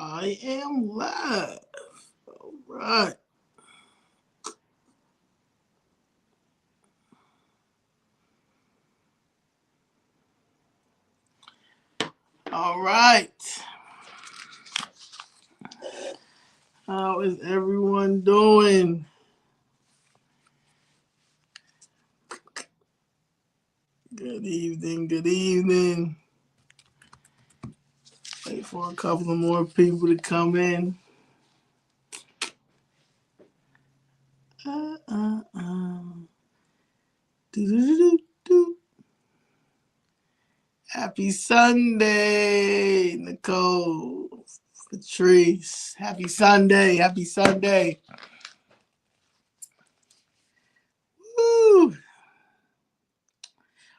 I am live. All right. All right. How is everyone doing? Good evening. Good evening. Wait for a couple of more people to come in. Happy Sunday, Nicole, Patrice. Happy Sunday. Happy Sunday. Woo.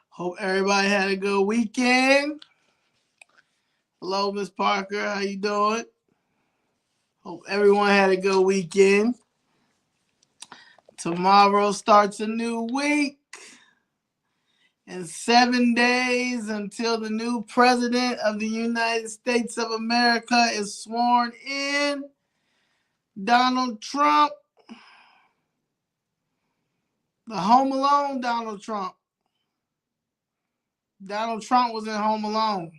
Hope everybody had a good weekend. Hello, Miss Parker. How you doing? Hope everyone had a good weekend. Tomorrow starts a new week. And 7 days until the new president of the United States of America is sworn in. Donald Trump. The Home Alone Donald Trump. Donald Trump was in Home Alone.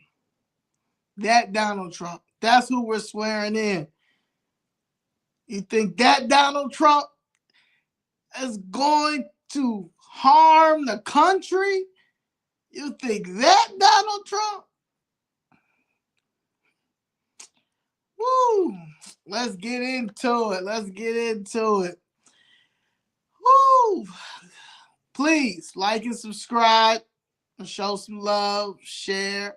That Donald Trump. That's who we're swearing in. You think that Donald Trump is going to harm the country? You think that Donald Trump? Woo! Let's get into it. Let's get into it. Woo! Please like and subscribe and show some love, share,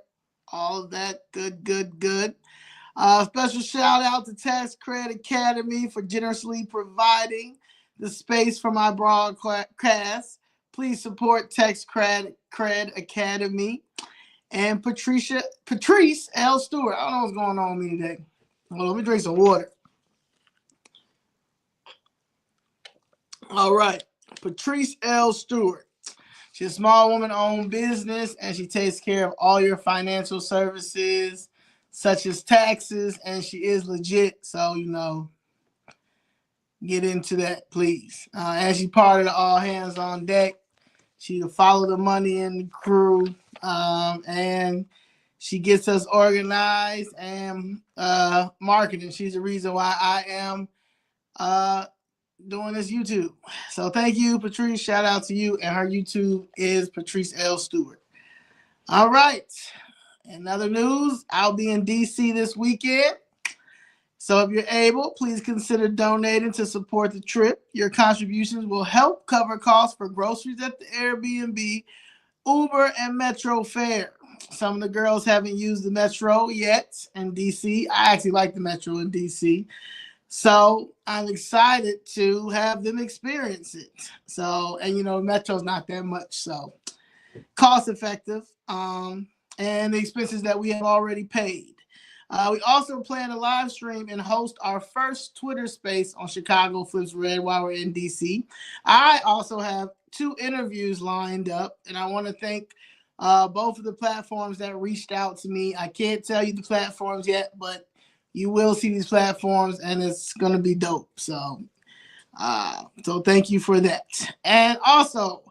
all of that good. Special shout out to Tax Cred Academy for generously providing the space for my broadcast. Please support Tax Cred Academy and Patrice L. Stewart. I don't know what's going on with me today. Well, let me drink some water. All right. Patrice L. Stewart. She's a small woman-owned business, and she takes care of all your financial services, such as taxes, and she is legit. So, get into that, please. As she's part of the All Hands on Deck, she will follow the money in the crew, and she gets us organized and marketing. She's the reason why I am doing this YouTube. So thank you, Patrice. Shout out to you. And her YouTube is Patrice L. Stewart. All right. In other news, I'll be in DC this weekend. So if you're able, please consider donating to support the trip. Your contributions will help cover costs for groceries at the Airbnb, Uber, and Metro fare. Some of the girls haven't used the Metro yet in DC. I actually like the Metro in DC. So I'm excited to have them experience it. So, and Metro's not that much. So cost effective. And the expenses that we have already paid. We also plan to live stream and host our first Twitter space on Chicago Flips Red while we're in DC. I also have 2 interviews lined up, and I want to thank both of the platforms that reached out to me. I can't tell you the platforms yet, but you will see these platforms, and it's going to be dope. So thank you for that. And also,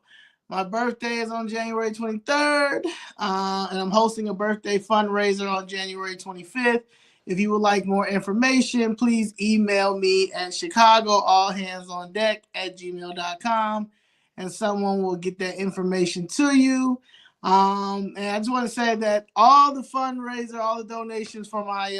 my birthday is on January 23rd, and I'm hosting a birthday fundraiser on January 25th. If you would like more information, please email me at ChicagoAllhandsOnDeck@gmail.com, and someone will get that information to you. And I just want to say that all the fundraiser, all the donations for my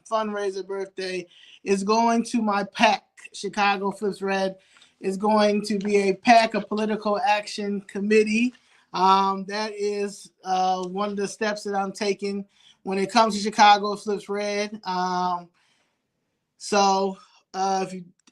fundraiser birthday is going to my PAC, Chicago Flips Red. Is going to be a PAC, a political action committee. That is one of the steps that I'm taking when it comes to Chicago Flips Red. And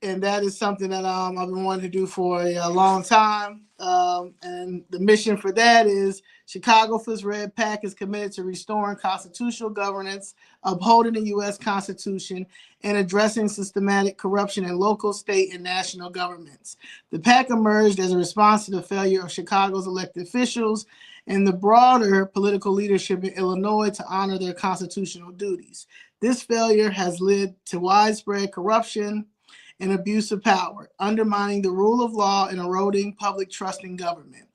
that is something that I've been wanting to do for a long time. And the mission for that is Chicago Fifth Red PAC is committed to restoring constitutional governance, upholding the U.S. Constitution, and addressing systematic corruption in local, state, and national governments. The PAC emerged as a response to the failure of Chicago's elected officials and the broader political leadership in Illinois to honor their constitutional duties. This failure has led to widespread corruption and abuse of power, undermining the rule of law and eroding public trust in government.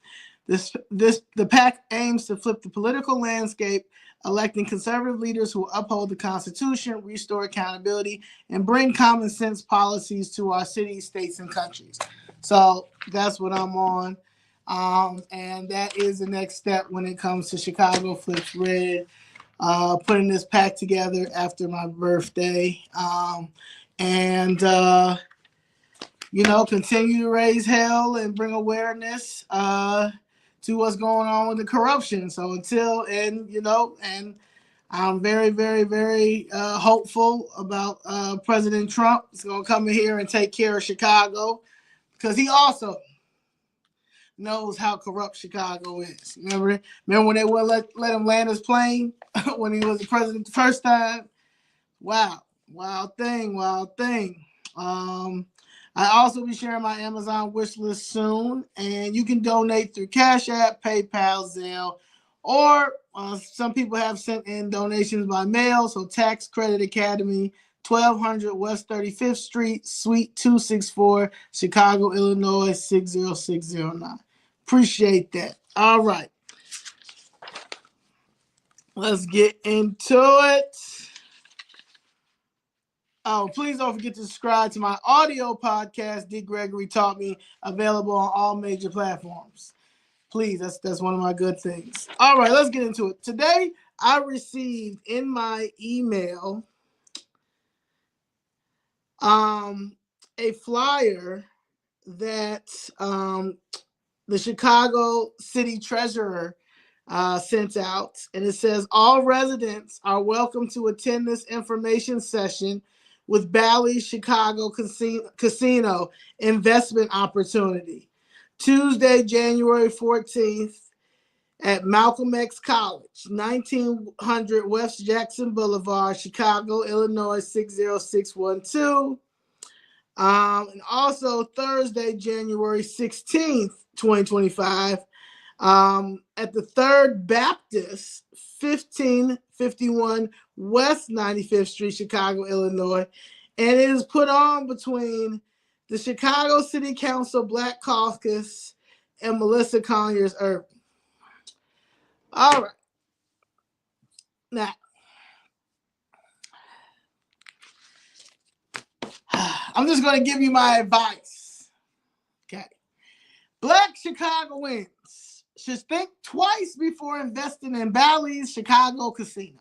The PAC aims to flip the political landscape, electing conservative leaders who will uphold the Constitution, restore accountability, and bring common sense policies to our cities, states, and countries. So that's what I'm on. And that is the next step when it comes to Chicago Flips Red, putting this PAC together after my birthday. Continue to raise hell and bring awareness to what's going on with the corruption. So and I'm very, very, very hopeful about President Trump is going to come in here and take care of Chicago, because he also knows how corrupt Chicago is. Remember when they wouldn't let him land his plane when he was the president the first time? Wow. Wild thing. I also be sharing my Amazon wish list soon, and you can donate through Cash App, PayPal, Zelle, or some people have sent in donations by mail. So Tax Credit Academy, 1200 West 35th Street, Suite 264, Chicago, Illinois 60609. Appreciate that. All right, let's get into it. Oh, please don't forget to subscribe to my audio podcast, Did Gregory Taught Me, available on all major platforms. Please, that's one of my good things. All right, let's get into it. Today, I received in my email a flyer that the Chicago City Treasurer sent out, and it says, all residents are welcome to attend this information session with Bally Chicago Casino investment opportunity, Tuesday, January 14th at Malcolm X College, 1900 West Jackson Boulevard, Chicago, Illinois 60612. And also Thursday, January 16th, 2025, at the 3rd Baptist, 1551 West 95th Street, Chicago, Illinois. And it is put on between the Chicago City Council Black Caucus and Melissa Conyers Urban. All right. Now, I'm just going to give you my advice. Okay. Black Chicagoans should think twice before investing in Bally's Chicago Casino.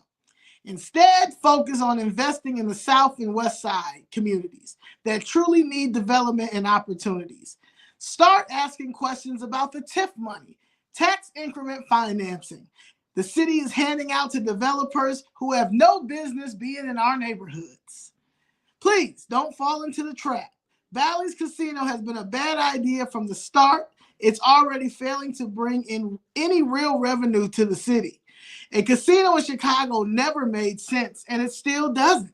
Instead, focus on investing in the South and West Side communities that truly need development and opportunities. Start asking questions about the TIF money, tax increment financing, the city is handing out to developers who have no business being in our neighborhoods. Please don't fall into the trap. Bally's Casino has been a bad idea from the start. It's already failing to bring in any real revenue to the city. A casino in Chicago never made sense, and it still doesn't.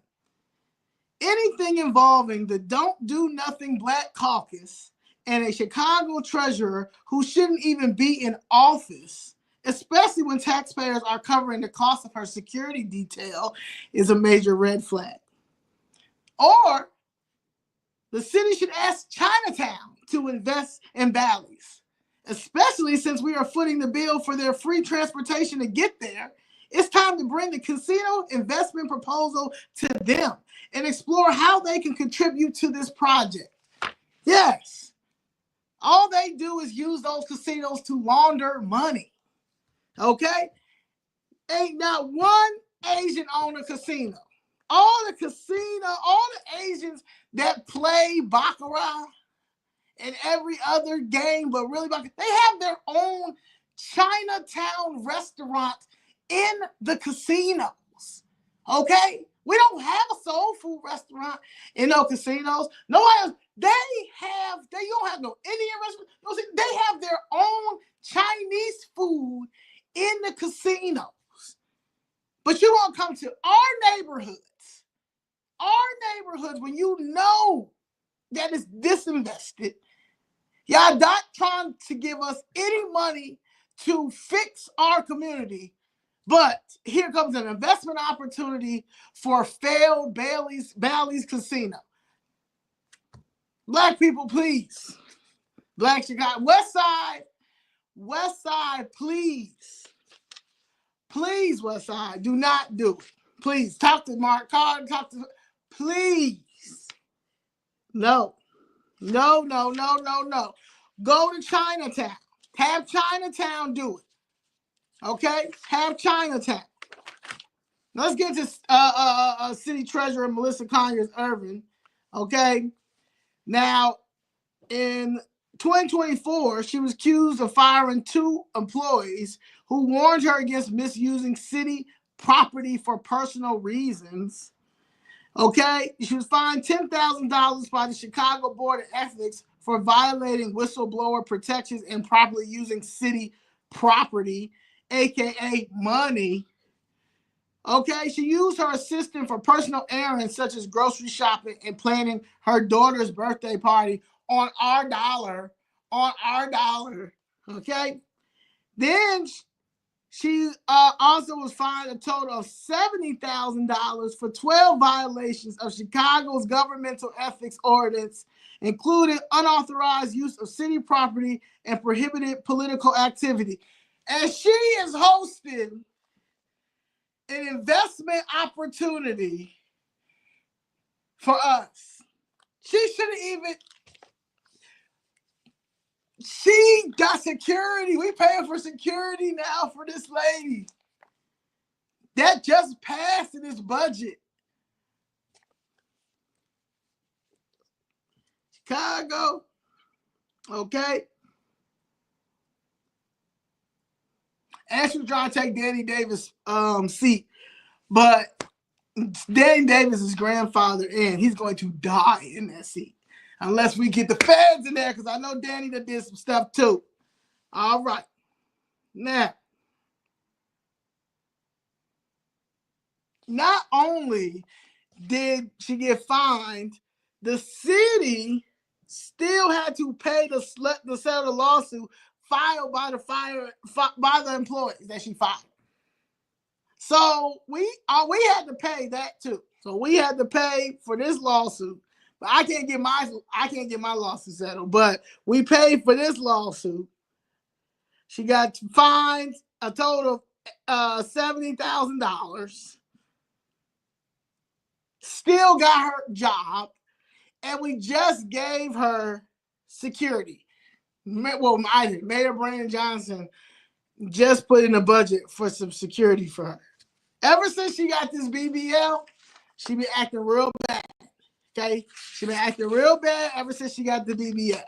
Anything involving the Don't Do Nothing Black Caucus and a Chicago treasurer who shouldn't even be in office, especially when taxpayers are covering the cost of her security detail, is a major red flag. Or the city should ask Chinatown to invest in Bally's, especially since we are footing the bill for their free transportation to get there. It's time to bring the casino investment proposal to them and explore how they can contribute to this project. Yes, all they do is use those casinos to launder money. Okay? Ain't not one Asian owned a casino. All the Asians that play Baccarat and every other game, but really, they have their own Chinatown restaurant in the casinos. Okay? We don't have a soul food restaurant in no casinos. You don't have no Indian restaurant. They have their own Chinese food in the casinos. But you won't come to our neighborhoods when you know that it's disinvested. Y'all not trying to give us any money to fix our community. But here comes an investment opportunity for failed Bally's Casino. Black people, please. Black Chicago. West Side, please. Please, West Side, do not do it. Please, talk to Mark Carter, please. No. Go to Chinatown. Have Chinatown do it. Okay? Have Chinatown. Let's get to City Treasurer Melissa Conyers Irvin. Okay? Now, in 2024, she was accused of firing 2 employees who warned her against misusing city property for personal reasons. Okay, she was fined $10,000 by the Chicago Board of Ethics for violating whistleblower protections and properly using city property, aka money. Okay, she used her assistant for personal errands such as grocery shopping and planning her daughter's birthday party on our dollar. Okay, then she also was fined a total of $70,000 for 12 violations of Chicago's governmental ethics ordinance, including unauthorized use of city property and prohibited political activity. And she is hosting an investment opportunity for us. She got security. We paying for security now for this lady. That just passed in this budget. Chicago. Okay. And she was trying to take Danny Davis' seat. But Danny Davis' grandfather in. He's going to die in that seat. Unless we get the feds in there, because I know Danny that did some stuff too. All right. Now, not only did she get fined, the city still had to pay to settle the lawsuit filed by the employees that she fired. So we had to pay that too. So we had to pay for this lawsuit. But I can't get my lawsuit settled. But we paid for this lawsuit. She got fined a total of $70,000. Still got her job, and we just gave her security. Well, Mayor Brandon Johnson just put in a budget for some security for her. Ever since she got this BBL, she been acting real bad. Okay, she been acting real bad ever since she got the BBL.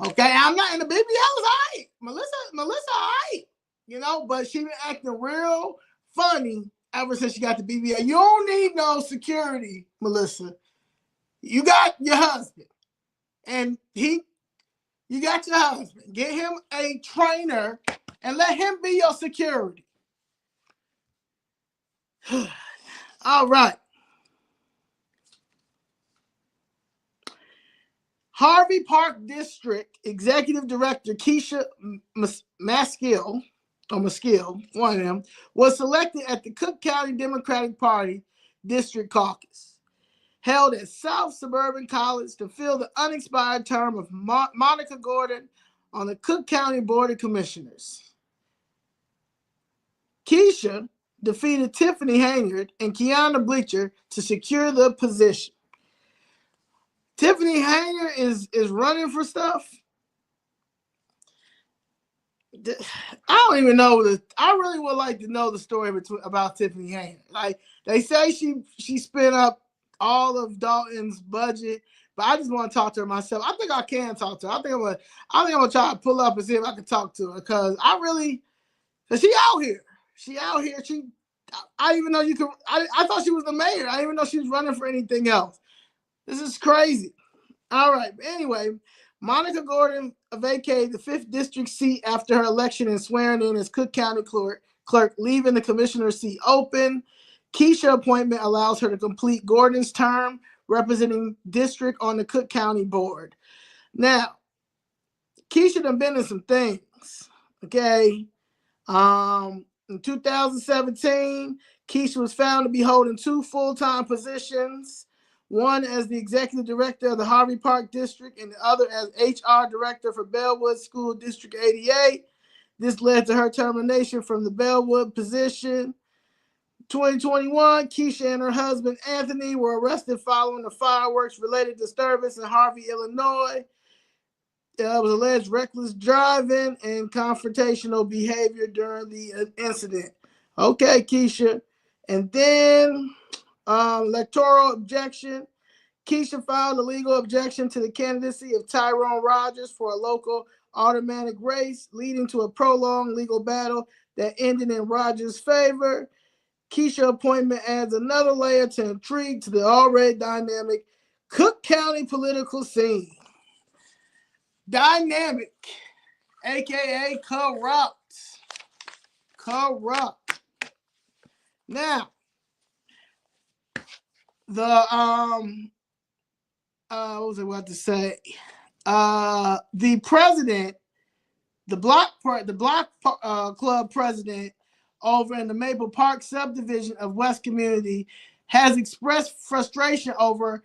Okay, I'm not in the BBL. Is alright. Melissa, alright. You know, but she been acting real funny ever since she got the BBL. You don't need no security, Melissa. You got your husband, and you got your husband. Get him a trainer and let him be your security. All right. Harvey Park District Executive Director Keisha Maskill, one of them, was selected at the Cook County Democratic Party District Caucus, held at South Suburban College to fill the unexpired term of Monica Gordon on the Cook County Board of Commissioners. Keisha defeated Tiffany Haynard and Kiana Bleacher to secure the position. Tiffany Haynard is running for stuff. I don't even know. I really would like to know the story about Tiffany Haynard. Like, they say she spent up all of Dalton's budget, but I just want to talk to her myself. I think I can talk to her. I think I'm gonna try to pull up and see if I can talk to her, because she out here. She out here. I even know you can. I thought she was the mayor. I didn't even know she was running for anything else. This is crazy. All right. Anyway, Monica Gordon vacated the 5th District seat after her election and swearing in as Cook County clerk, leaving the commissioner's seat open. Keisha appointment allows her to complete Gordon's term representing district on the Cook County board. Now, Keisha done been in some things, okay? In 2017, Keisha was found to be holding 2 full-time positions, one as the executive director of the Harvey Park District and the other as HR director for Bellwood School District 88. This led to her termination from the Bellwood position. 2021, Keisha and her husband Anthony were arrested following a fireworks-related disturbance in Harvey, Illinois. It was alleged reckless driving and confrontational behavior during the incident. Okay, Keisha. And then electoral objection. Keisha filed a legal objection to the candidacy of Tyrone Rogers for a local automatic race, leading to a prolonged legal battle that ended in Rogers' favor. Keisha appointment adds another layer to intrigue to the already dynamic Cook County political scene. Dynamic, aka corrupt. Now, the what was I about to say? The president, the block club president over in the Maple Park subdivision of West Community has expressed frustration over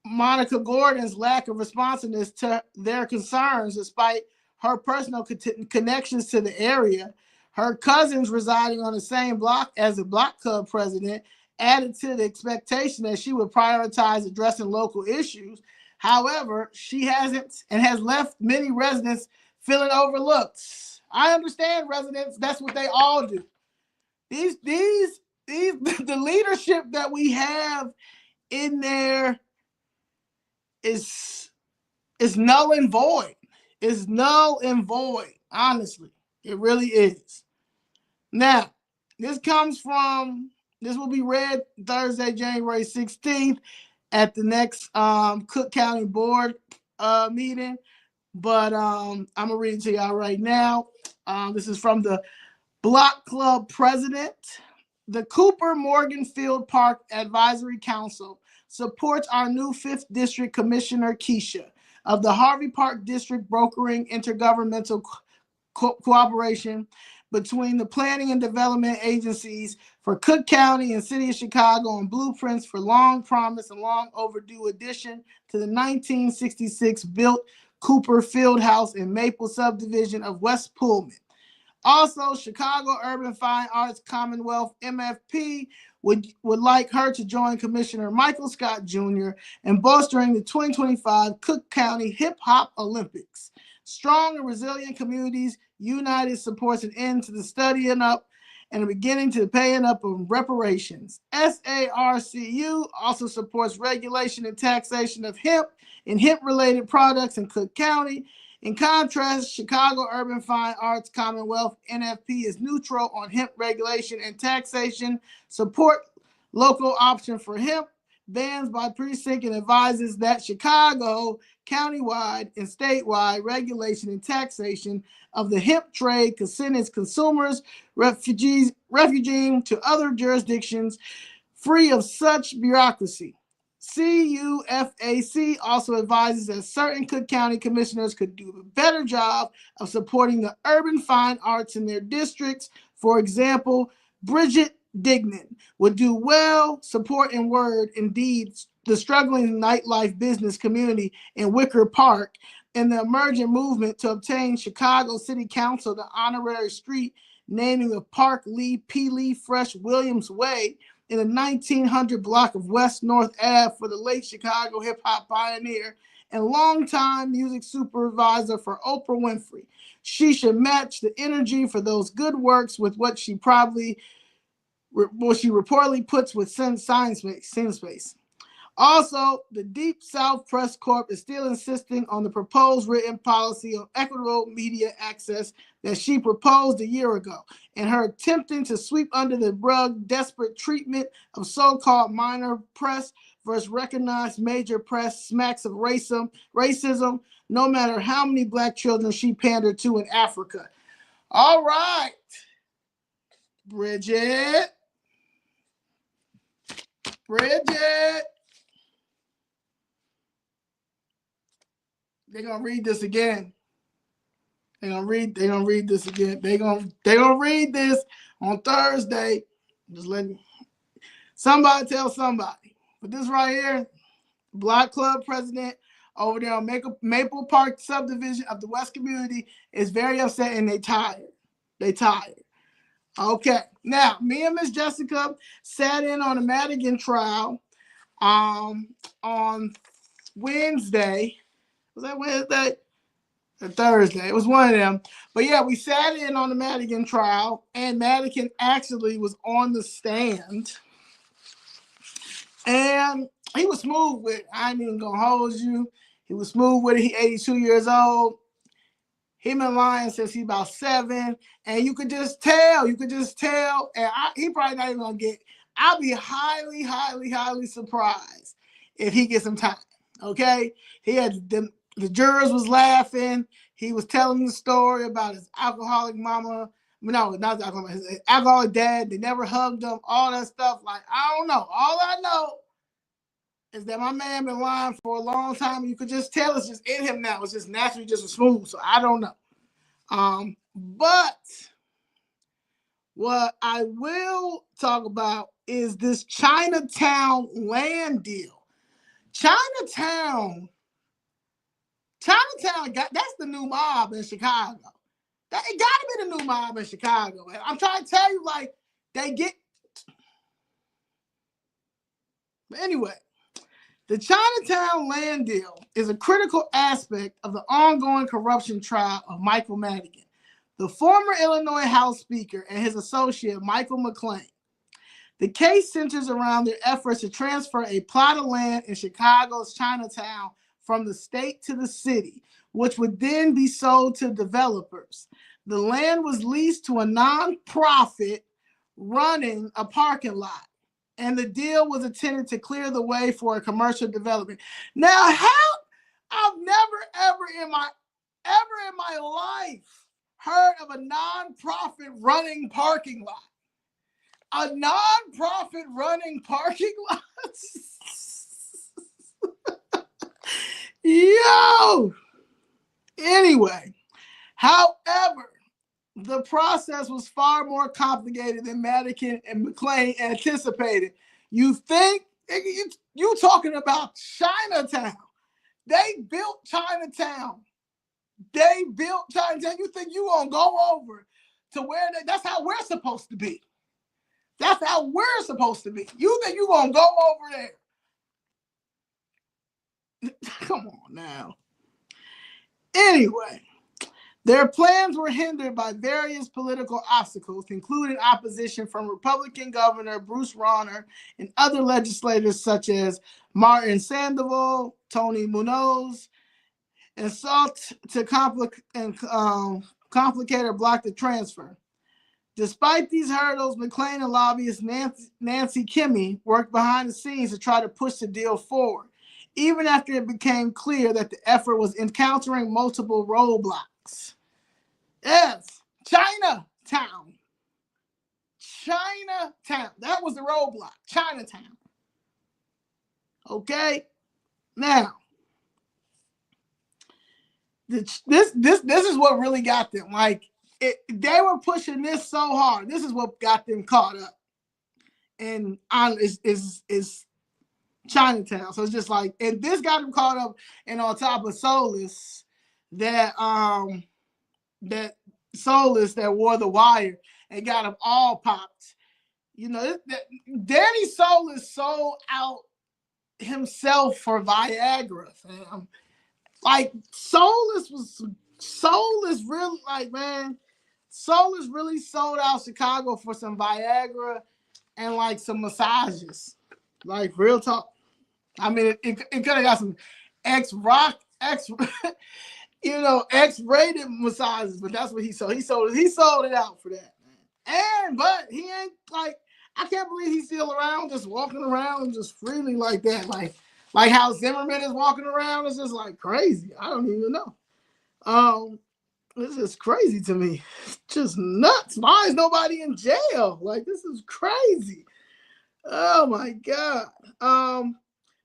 Monica Gordon's lack of responsiveness to their concerns, despite her personal connections to the area. Her cousins residing on the same block as the block club president added to the expectation that she would prioritize addressing local issues. However, she hasn't and has left many residents feeling overlooked. I understand residents, that's what they all do. The leadership that we have in there is null and void. It's null and void, honestly. It really is. Now, this will be read Thursday, January 16th at the next Cook County Board meeting. But I'm going to read it to y'all right now. This is from the Block Club President. The Cooper Morganfield Park Advisory Council supports our new 5th District Commissioner Keisha of the Harvey Park District, brokering intergovernmental cooperation between the planning and development agencies for Cook County and City of Chicago on blueprints for long promised and long overdue addition to the 1966 built Cooper Fieldhouse and Maple subdivision of West Pullman. Also, Chicago Urban Fine Arts Commonwealth MFP would like her to join Commissioner Michael Scott Jr. in bolstering the 2025 Cook County Hip Hop Olympics. Strong and resilient communities united supports an end to the studying up and a beginning to the paying up of reparations. SARCU also supports regulation and taxation of hemp and hemp-related products in Cook County. In contrast, Chicago Urban Fine Arts Commonwealth NFP is neutral on hemp regulation and taxation, support local option for hemp bans by precinct, and advises that Chicago countywide and statewide regulation and taxation of the hemp trade sends consumers refugees to other jurisdictions free of such bureaucracy. CUFAC also advises that certain Cook County commissioners could do a better job of supporting the urban fine arts in their districts. For example, Bridget Dignan would do well support in word, indeed, the struggling nightlife business community in Wicker Park and the emerging movement to obtain Chicago City Council the honorary street naming of Park Lee P. Lee Fresh Williams Way in the 1900 block of West North Ave for the late Chicago hip-hop pioneer and longtime music supervisor for Oprah Winfrey. She should match the energy for those good works with what she reportedly puts with Space. Also, the Deep South Press Corp is still insisting on the proposed written policy on equitable media access that she proposed a year ago, and her attempting to sweep under the rug desperate treatment of so-called minor press versus recognized major press smacks of racism, no matter how many black children she pandered to in Africa. All right, Bridget. They're gonna read this again. They're gonna read this again. They're gonna read this on Thursday. Just letting somebody tell somebody. But this right here, Block Club president over there on Maple Park subdivision of the West Community is very upset and they tired. Okay. Now, me and Miss Jessica sat in on a Madigan trial on Wednesday. Was that Wednesday? Or Thursday. It was one of them. But yeah, we sat in on the Madigan trial, and Madigan actually was on the stand. And he was smooth with it. I ain't even gonna hold you. He was smooth with it. He 82 years old. He been lying since he's about 7. And you could just tell. And he probably not even gonna get. I'll be highly, highly, highly surprised if he gets some time. Okay? He had the jurors was laughing. He was telling the story about his alcoholic mama. No, not alcoholic. His alcoholic dad. They never hugged him. All that stuff. Like, I don't know. All I know is that my man been lying for a long time. You could just tell it's just in him now. It's just naturally just smooth. So I don't know. But what I will talk about is this Chinatown land deal. Chinatown that's the new mob in Chicago. It got to be the new mob in Chicago. I'm trying to tell you, like, they get. But anyway, the Chinatown land deal is a critical aspect of the ongoing corruption trial of Michael Madigan, the former Illinois House Speaker, and his associate, Michael McLean. The case centers around their efforts to transfer a plot of land in Chicago's Chinatown from the state to the city, which would then be sold to developers. The land was leased to a nonprofit running a parking lot, and the deal was intended to clear the way for a commercial development. Now, I've never ever in my life heard of a nonprofit running parking lot. A nonprofit running parking lot? Yo! Anyway, however, the process was far more complicated than Madigan and McLean anticipated. You think you talking about Chinatown? They built Chinatown. You think you gonna go over to where that's how we're supposed to be? That's how we're supposed to be. You think you gonna go over there? Come on now. Anyway, their plans were hindered by various political obstacles, including opposition from Republican Governor Bruce Rauner and other legislators such as Martin Sandoval, Tony Munoz, and sought to complicate or block the transfer. Despite these hurdles, McLean and lobbyist Nancy Kimmy worked behind the scenes to try to push the deal forward, even after it became clear that the effort was encountering multiple roadblocks. Yes, Chinatown. That was the roadblock. Chinatown. Okay? Now, this is what really got them. Like, they were pushing this so hard. This is what got them caught up. And is Chinatown. So it's just like, and this got them caught up, and on top of Soulless, that wore the wire and got them all popped. You know, Danny Soulless sold out himself for Viagra, fam. Like, Soulless really, like, man, Soulless really sold out Chicago for some Viagra and like some massages. Like, real talk. I mean, it could have got some X-rated massages, but that's what he sold. He sold it out for that, man. But he ain't, like, I can't believe he's still around, just walking around just freely like that. Like, Like how Zimmerman is walking around. It's just like crazy. I don't even know. This is crazy to me. It's just nuts. Why is nobody in jail? Like, this is crazy. Oh my God.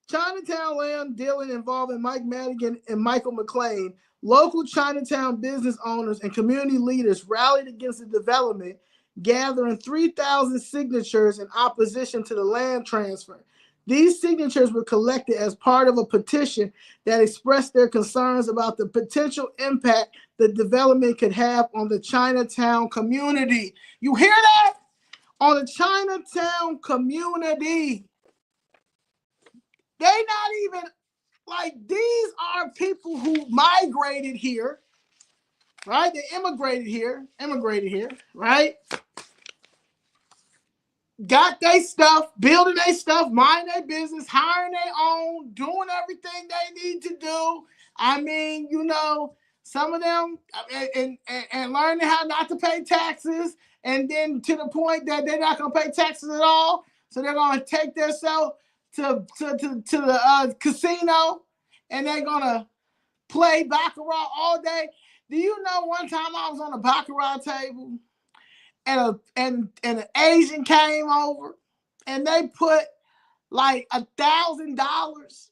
Chinatown land dealing involving Mike Madigan and Michael McLean. Local Chinatown business owners and community leaders rallied against the development, gathering 3,000 signatures in opposition to the land transfer. These signatures were collected as part of a petition that expressed their concerns about the potential impact the development could have on the Chinatown community. You hear that? On the Chinatown community. They not even, like, these are people who migrated here, right? They immigrated here, right? Got their stuff, building their stuff, minding their business, hiring their own, doing everything they need to do. I mean, you know, some of them and learning how not to pay taxes, and then to the point that they're not going to pay taxes at all. So they're going to take themselves to the casino, and they're going to play baccarat all day. Do you know one time I was on a baccarat table, and an Asian came over, and they put like $1,000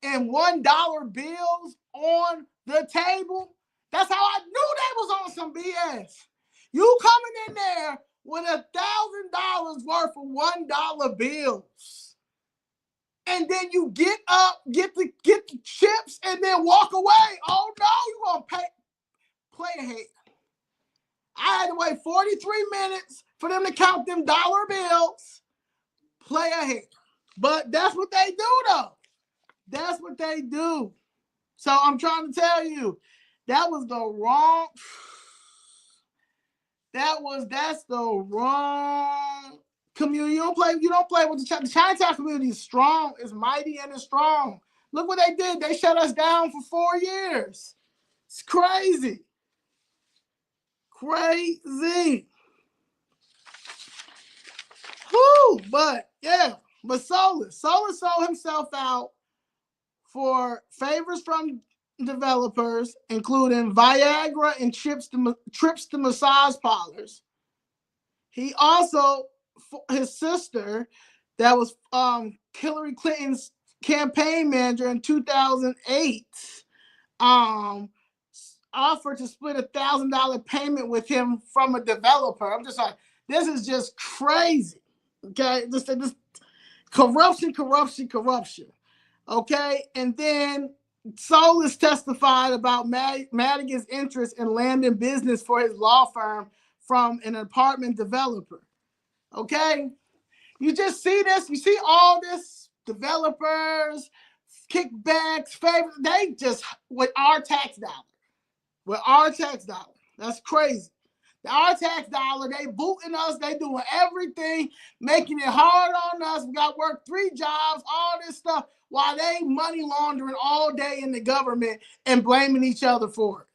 in $1 bills on the table? That's how I knew they was on some BS. You coming in there with $1,000 worth of $1 bills, and then you get up, get the chips, and then walk away. Oh no, you gonna play ahead. I had to wait 43 minutes for them to count them dollar bills. Play ahead. But that's what they do, though. That's what they do. So I'm trying to tell you, that was the wrong. That's the wrong community. You don't play with the Chinatown community is strong, is mighty, and is strong. Look what they did. They shut us down for 4 years. It's crazy. Crazy. Whew, but yeah, but Solis sold himself out for favors from developers, including Viagra and trips to massage parlors. He also, his sister, that was Hillary Clinton's campaign manager in 2008, offered to split $1,000 payment with him from a developer. I'm just like, this is just crazy. Okay, this corruption. Okay, and then Solis testified about Madigan's interest in land and business for his law firm from an apartment developer. Okay, you just see this. You see all this developers, kickbacks, favors. They just with our tax dollar. That's crazy. Our tax dollar, they booting us, they doing everything, making it hard on us. We got to work 3 jobs, all this stuff, while they money laundering all day in the government and blaming each other for it.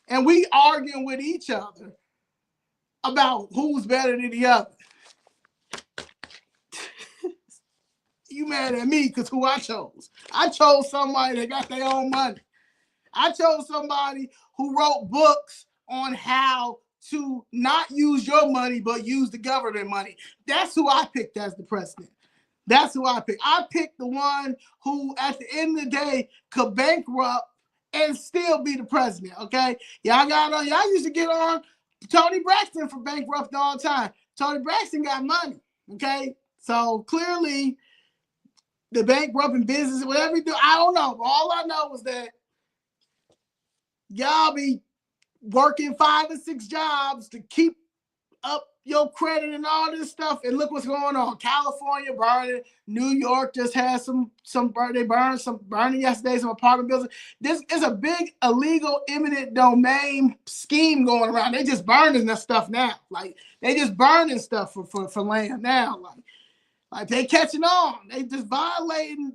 And we arguing with each other about who's better than the other. You mad at me because who I chose? I chose somebody that got their own money. I chose somebody who wrote books on how to not use your money, but use the government money. That's who I picked as the president. That's who I picked. I picked the one who, at the end of the day, could bankrupt and still be the president, okay? Y'all used to get on Tony Braxton for bankrupting all the time. Tony Braxton got money, okay? So clearly, the bankrupting business, whatever you do, I don't know. All I know is that y'all be working 5 or 6 jobs to keep up your credit and all this stuff, and look what's going on. California burning, New York just had some burning yesterday, some apartment buildings. This is a big illegal eminent domain scheme going around. They just burning this stuff now. Like they just burning stuff for land now. Like they catching on. They just violating.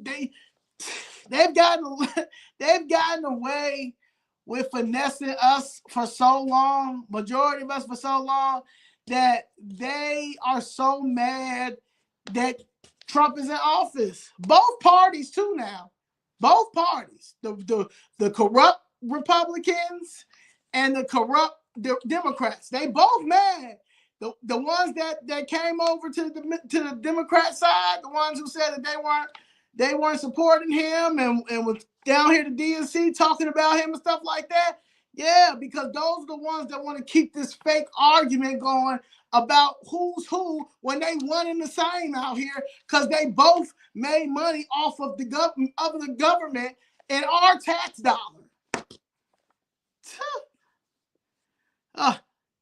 They've gotten away with finessing us for so long, majority of us for so long, that they are so mad that Trump is in office. Both parties too now. Both parties. The corrupt Republicans and the corrupt Democrats. They both mad. The ones that came over to the Democrat side, the ones who said that they weren't supporting him and was down here to DNC talking about him and stuff like that. Yeah, because those are the ones that want to keep this fake argument going about who's who when they one and the same out here, because they both made money off of the government and our tax dollar.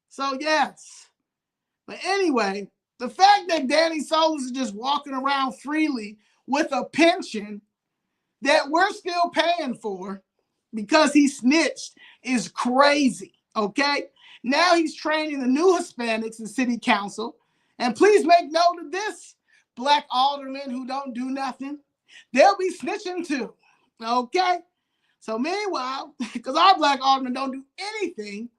So yes. But anyway, the fact that Danny Solis is just walking around freely with a pension that we're still paying for because he snitched is crazy, okay? Now he's training the new Hispanics in city council. And please make note of this, black aldermen who don't do nothing. They'll be snitching too, okay? So meanwhile, because our black aldermen don't do anything,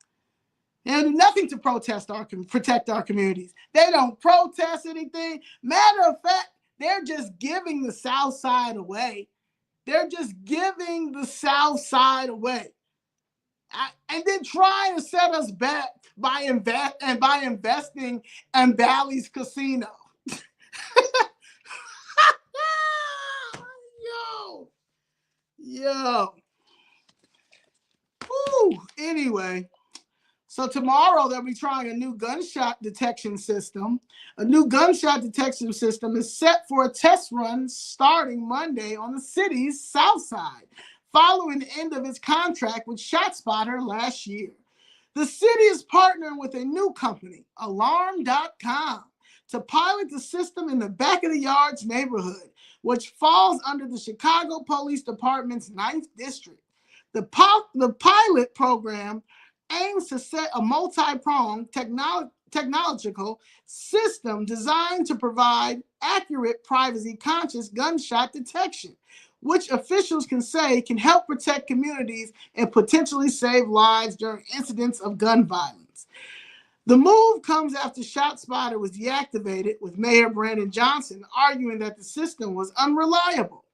they don't do nothing to protect our communities. They don't protest anything. Matter of fact, they're just giving the South Side away. They're just giving the South Side away. And then trying to set us back by investing in Bally's casino. Yo. Woo. Anyway. So tomorrow they'll be trying a new gunshot detection system. A new gunshot detection system is set for a test run starting Monday on the city's south side, following the end of its contract with ShotSpotter last year. The city is partnering with a new company, Alarm.com, to pilot the system in the Back of the Yards neighborhood, which falls under the Chicago Police Department's 9th District. The pilot program aims to set a multi-pronged technological system designed to provide accurate, privacy-conscious gunshot detection, which officials can say can help protect communities and potentially save lives during incidents of gun violence. The move comes after ShotSpotter was deactivated, with Mayor Brandon Johnson arguing that the system was unreliable.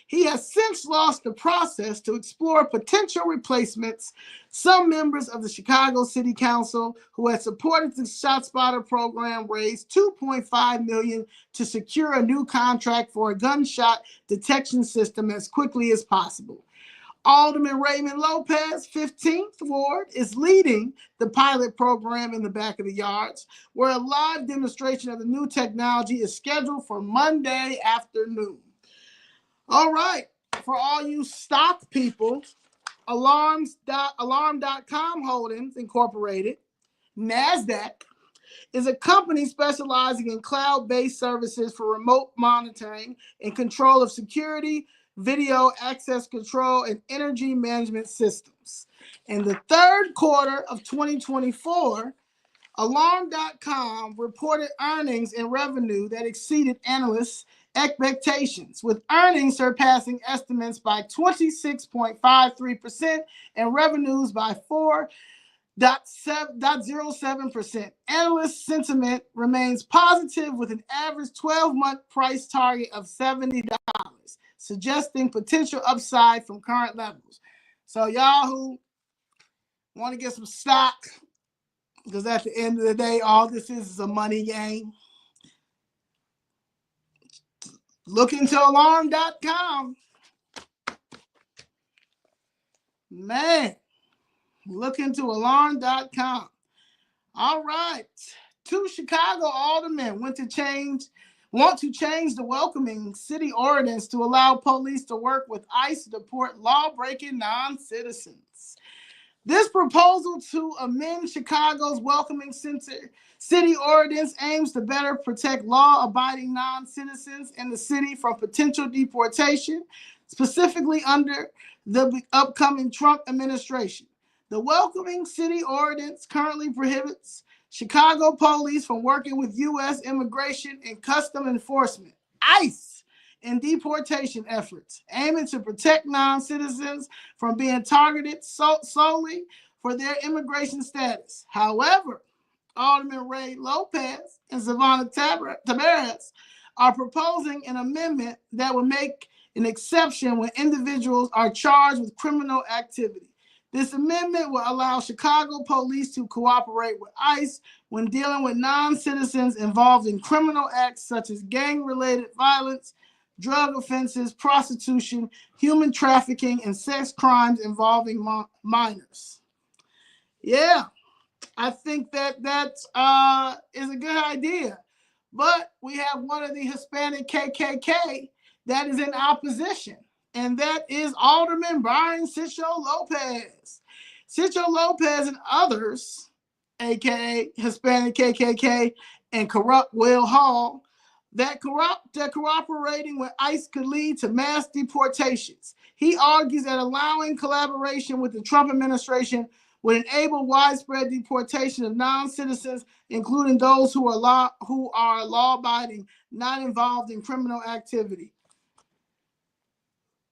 He has since lost the process to explore potential replacements. Some members of the Chicago City Council who had supported the ShotSpotter program raised $2.5 million to secure a new contract for a gunshot detection system as quickly as possible. Alderman Raymond Lopez, 15th Ward, is leading the pilot program in the Back of the Yards, where a live demonstration of the new technology is scheduled for Monday afternoon. All right, for all you stock people, Alarm.com Holdings Incorporated, NASDAQ, is a company specializing in cloud-based services for remote monitoring and control of security, video access control, and energy management systems. In the third quarter of 2024, Alarm.com reported earnings and revenue that exceeded analysts' expectations, with earnings surpassing estimates by 26.53% and revenues by 4.07%. Analyst sentiment remains positive, with an average 12-month price target of $70, suggesting potential upside from current levels. So y'all who want to get some stock, because at the end of the day, all this is a money game, look into Alarm.com. Man, look into Alarm.com. All right. 2 Chicago aldermen want to change the welcoming city ordinance to allow police to work with ICE to deport law-breaking non-citizens. This proposal to amend Chicago's welcoming city ordinance aims to better protect law-abiding non-citizens in the city from potential deportation, specifically under the upcoming Trump administration. The welcoming city ordinance currently prohibits Chicago police from working with U.S. Immigration and Customs Enforcement, ICE, in deportation efforts, aiming to protect non-citizens from being targeted solely for their immigration status. However, Alderman Ray Lopez and Savannah Tabarez are proposing an amendment that would make an exception when individuals are charged with criminal activity. This amendment will allow Chicago police to cooperate with ICE when dealing with non-citizens involved in criminal acts such as gang-related violence, drug offenses, prostitution, human trafficking, and sex crimes involving minors. Yeah, I think that is a good idea. But we have one of the Hispanic KKK that is in opposition, and that is Alderman Brian Sitcho Lopez. Sitcho Lopez and others, aka Hispanic KKK and corrupt Will Hall, that cooperating with ICE could lead to mass deportations. He argues that allowing collaboration with the Trump administration would enable widespread deportation of non-citizens, including those who are law-abiding, not involved in criminal activity.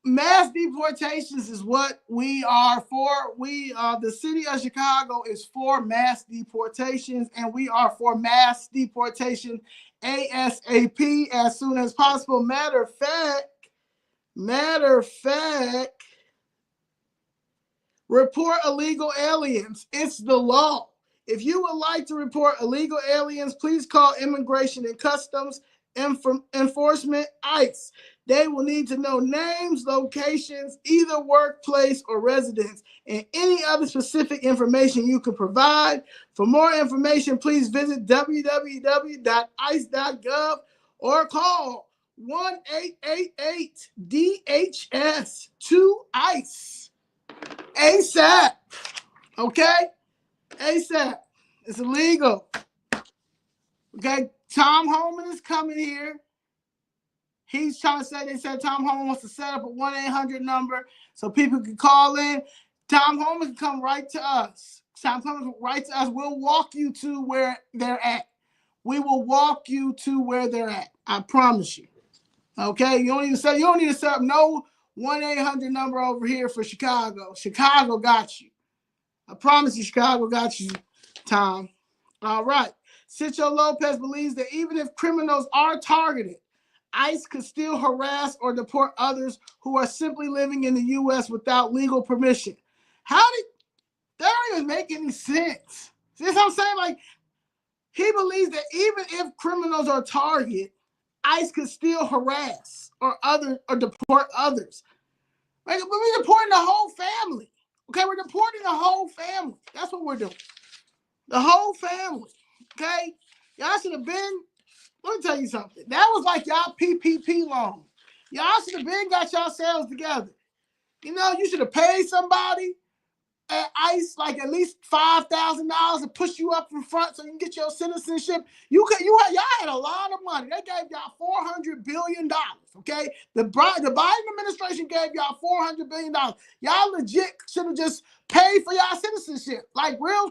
Mass deportations is what we are for. The city of Chicago is for mass deportations, and we are for mass deportation ASAP, as soon as possible. Matter of fact, report illegal aliens. It's the law. If you would like to report illegal aliens, please call Immigration and Customs Enforcement, ICE. They will need to know names, locations, either workplace or residence, and any other specific information you can provide. For more information, please visit www.ice.gov or call 1-888-DHS-2-ICE. ASAP. Okay? ASAP. It's illegal. Okay? Tom Holman is coming here. He's trying to say, they said Tom Holman wants to set up a 1-800 number so people can call in. Tom Holman can come right to us. Tom Holman can write to us. We'll walk you to where they're at. We will walk you to where they're at. I promise you. Okay? You don't need to set up no 1-800 number over here for Chicago. Chicago got you. I promise you, Chicago got you, Tom. All right. Sitcho Lopez believes that even if criminals are targeted, ICE could still harass or deport others who are simply living in the U.S. without legal permission. That don't even make any sense. See what I'm saying? Like, he believes that even if criminals are targeted, ICE could still harass or deport others. Like, but we're deporting the whole family. Okay, we're deporting the whole family. That's what we're doing. The whole family. Okay? Y'all should have been. Let me tell you something. That was like y'all PPP loan. Y'all should have been got yourselves together. You know, you should have paid somebody at ICE like at least $5,000 to push you up in front so you can get your citizenship. Y'all had a lot of money. They gave y'all $400 billion. Okay, the Biden administration gave y'all $400 billion. Y'all legit should have just paid for y'all citizenship, like real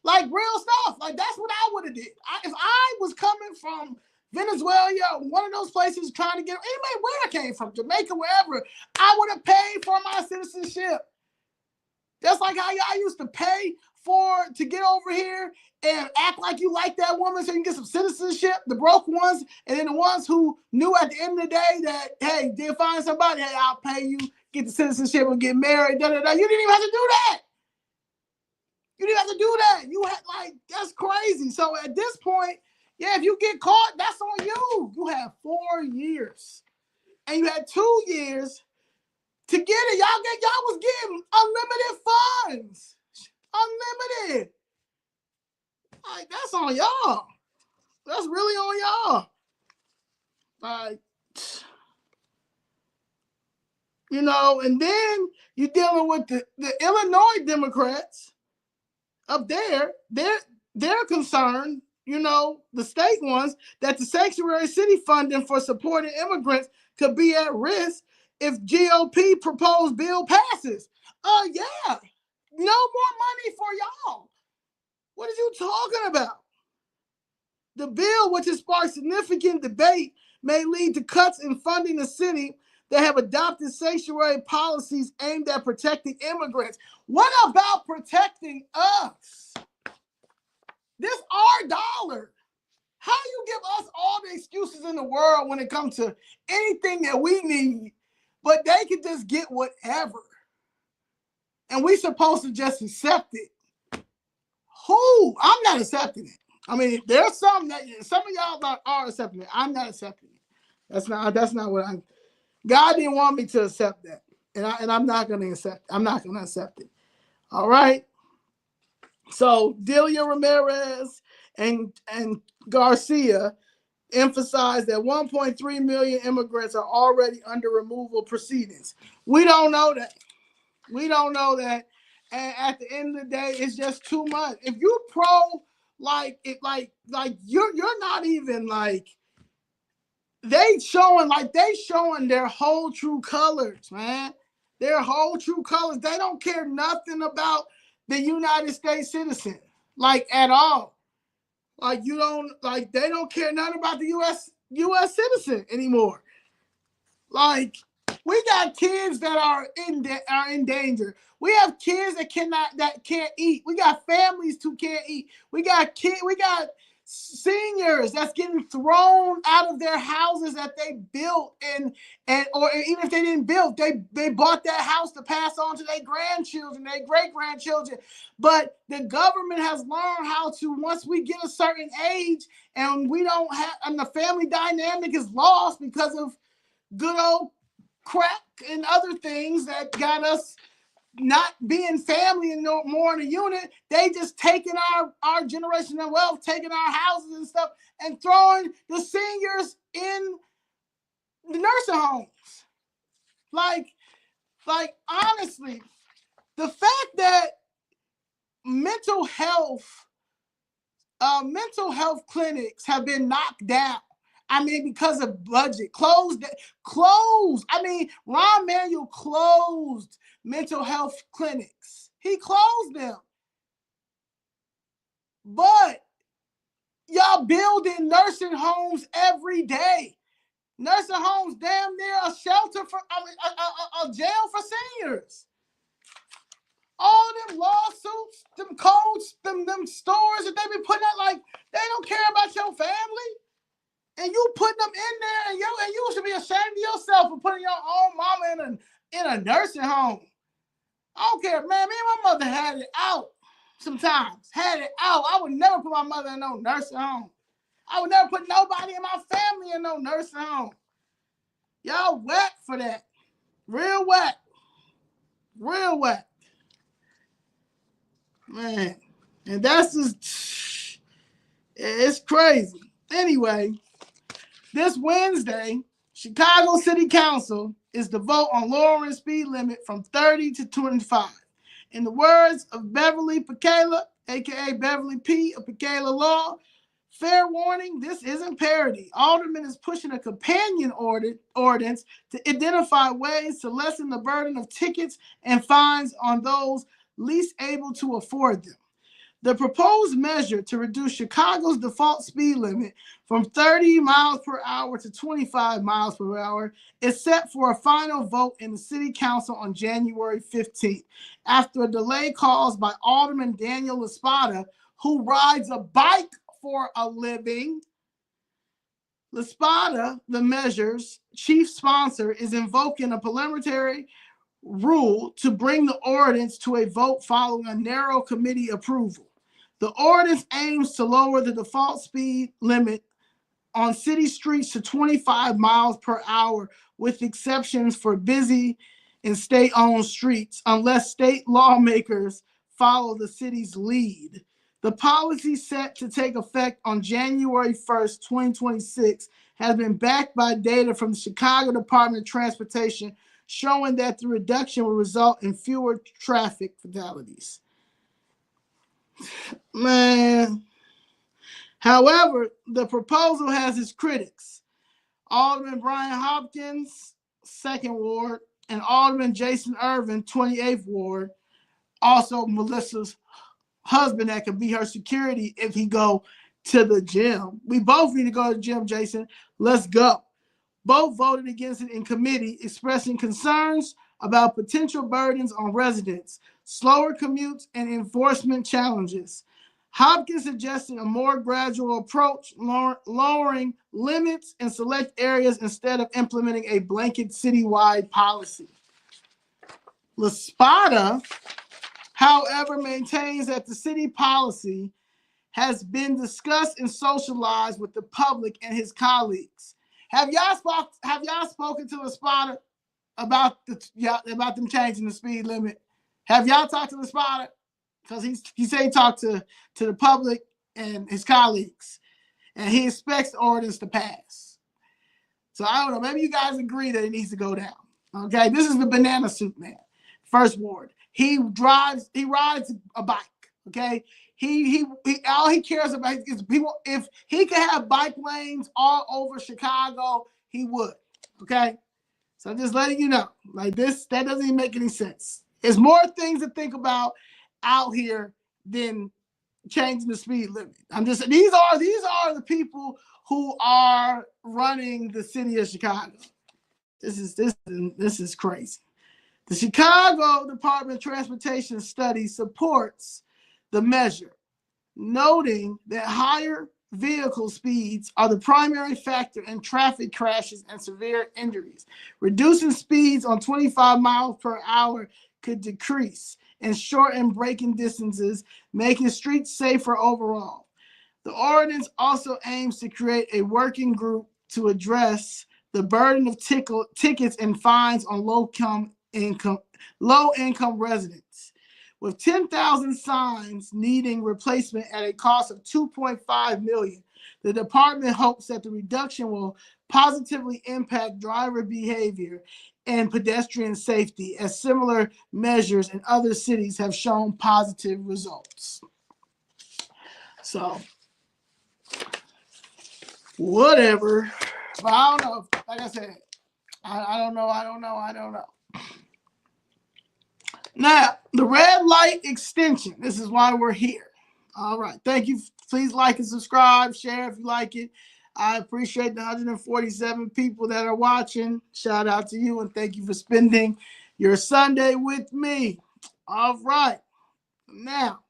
stuff. Like, that's what I would have did. If I was coming from Venezuela, one of those places trying to get, anyway, where I came from, Jamaica, wherever, I would have paid for my citizenship. Just like how y'all used to pay to get over here and act like you like that woman so you can get some citizenship, the broke ones, and then the ones who knew at the end of the day that, hey, did find somebody, hey, I'll pay you, get the citizenship and get married, da-da-da. You didn't even have to do that. You didn't have to do that. You had, like, that's crazy. So at this point, yeah, if you get caught, that's on you. You have 4 years. And you had 2 years to get it. Y'all was getting unlimited funds. Unlimited. Like, that's on y'all. That's really on y'all. Like, you know, and then you're dealing with the Illinois Democrats up there. They're concerned, you know, the state ones, that the sanctuary city funding for supporting immigrants could be at risk if GOP proposed bill passes. Yeah. No more money for y'all. What are you talking about? The bill, which has sparked significant debate, may lead to cuts in funding the city that have adopted sanctuary policies aimed at protecting immigrants. What about protecting us? This our dollar. How you give us all the excuses in the world when it comes to anything that we need, but they can just get whatever. And we supposed to just accept it. Who? I'm not accepting it. I mean, there's some of y'all are accepting it. I'm not accepting it. That's not what I'm. God didn't want me to accept that. And I'm not gonna accept. I'm not gonna accept it. All right. So Delia Ramirez and Garcia emphasized that 1.3 million immigrants are already under removal proceedings. We don't know that. We don't know that. And at the end of the day, it's just too much. If you pro you're not even like they showing their whole true colors, man. Their whole true colors. They don't care nothing about the United States citizen, like at all. Like they don't care nothing about the US citizen anymore. Like we got kids that are in danger. We have kids that can't eat. We got families who can't eat. We got seniors that's getting thrown out of their houses that they built or even if they didn't build, they bought that house to pass on to their grandchildren, their great-grandchildren. But the government has learned how to, once we get a certain age and we don't have, and the family dynamic is lost because of good old crack and other things that got us not being family and no more in a unit, they just taking our generation of wealth, taking our houses and stuff, and throwing the seniors in the nursing homes. Like honestly, the fact that mental health clinics have been knocked down. I mean, because of budget, closed. I mean, Ron Manuel closed mental health clinics. He closed them. But y'all building nursing homes every day. Nursing homes damn near a shelter a jail for seniors. All them lawsuits, them codes, them stores that they be putting out, like, they don't care about your family. And you putting them in there, and you should be ashamed of yourself for putting your own mama in a nursing home. I don't care, man. Me and my mother had it out sometimes. Had it out. I would never put my mother in no nursing home. I would never put nobody in my family in no nursing home. Y'all wet for that. Real wet. Real wet. Man. And that's just, it's crazy. Anyway, this Wednesday, Chicago City Council is to vote on lowering speed limit from 30 to 25. In the words of Beverly Pekela, a.k.a. Beverly P. of Pekela Law, fair warning, this isn't parody. Alderman is pushing a companion ordinance to identify ways to lessen the burden of tickets and fines on those least able to afford them. The proposed measure to reduce Chicago's default speed limit from 30 miles per hour to 25 miles per hour is set for a final vote in the City Council on January 15th, after a delay caused by Alderman Daniel Laspada, who rides a bike for a living. Laspada, the measure's chief sponsor, is invoking a preliminary rule to bring the ordinance to a vote following a narrow committee approval. The ordinance aims to lower the default speed limit on city streets to 25 miles per hour, with exceptions for busy and state-owned streets, unless state lawmakers follow the city's lead. The policy, set to take effect on January 1st, 2026, has been backed by data from the Chicago Department of Transportation, showing that the reduction will result in fewer traffic fatalities. Man. However, the proposal has its critics. Alderman Brian Hopkins, 2nd Ward, and Alderman Jason Irvin, 28th Ward, also Melissa's husband that could be her security if he go to the gym. We both need to go to the gym, Jason. Let's go. Both voted against it in committee, expressing concerns about potential burdens on residents, slower commutes, and enforcement challenges. Hopkins suggested a more gradual approach, lowering limits in select areas instead of implementing a blanket citywide policy. Laspada, however, maintains that the city policy has been discussed and socialized with the public and his colleagues. Have y'all spoken to Laspada about them changing the speed limit? Have y'all talked to Laspada? Because he said he talked to the public and his colleagues, and he expects the ordinance to pass. So I don't know. Maybe you guys agree that it needs to go down. Okay, this is the banana suit man, first ward. He rides a bike. Okay, he all he cares about is people. If he could have bike lanes all over Chicago, he would. Okay, so I'm just letting you know, like this, that doesn't even make any sense. There's more things to think about out here than changing the speed limit. These are the people who are running the city of Chicago. This is crazy. The Chicago Department of Transportation study supports the measure, noting that higher vehicle speeds are the primary factor in traffic crashes and severe injuries. Reducing speeds on 25 miles per hour could decrease and shorten braking distances, making streets safer overall. The ordinance also aims to create a working group to address the burden of tickets and fines on low-income residents. With 10,000 signs needing replacement at a cost of $2.5 million, the department hopes that the reduction will positively impact driver behavior and pedestrian safety, as similar measures in other cities have shown positive results. So, whatever. But I don't know. Like I said, I don't know. Now, the red light extension. This is why we're here. All right. Thank you. Please like and subscribe. Share if you like it. I appreciate the 147 people that are watching. Shout out to you and thank you for spending your Sunday with me. All right. Now,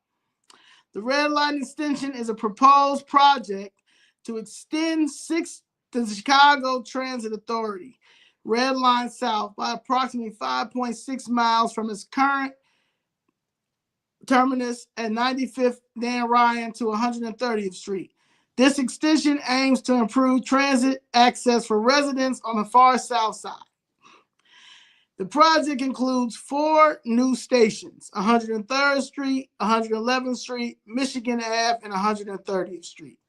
the red light extension is a proposed project to extend the Chicago Transit Authority Red Line South by approximately 5.6 miles from its current terminus at 95th Dan Ryan to 130th Street. This extension aims to improve transit access for residents on the far south side. The project includes 4 new stations, 103rd Street, 111th Street, Michigan Ave, and 130th Street.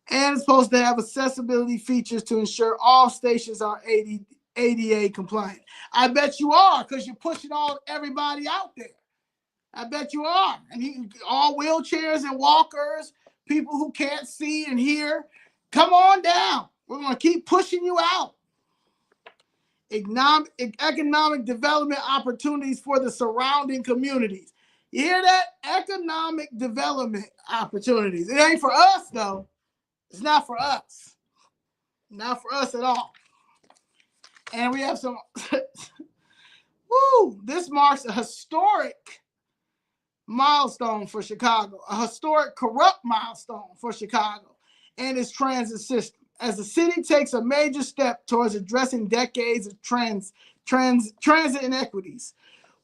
And it's supposed to have accessibility features to ensure all stations are ADA compliant. I bet you are, because you're pushing everybody out there. I bet you are. And all wheelchairs and walkers, people who can't see and hear, come on down. We're going to keep pushing you out. Economic development opportunities for the surrounding communities. You hear that? Economic development opportunities. It ain't for us, though. It's not for us. Not for us at all. And we have some... Woo! This marks a historic milestone for Chicago, a historic corrupt milestone for Chicago and its transit system, as the city takes a major step towards addressing decades of transit inequities.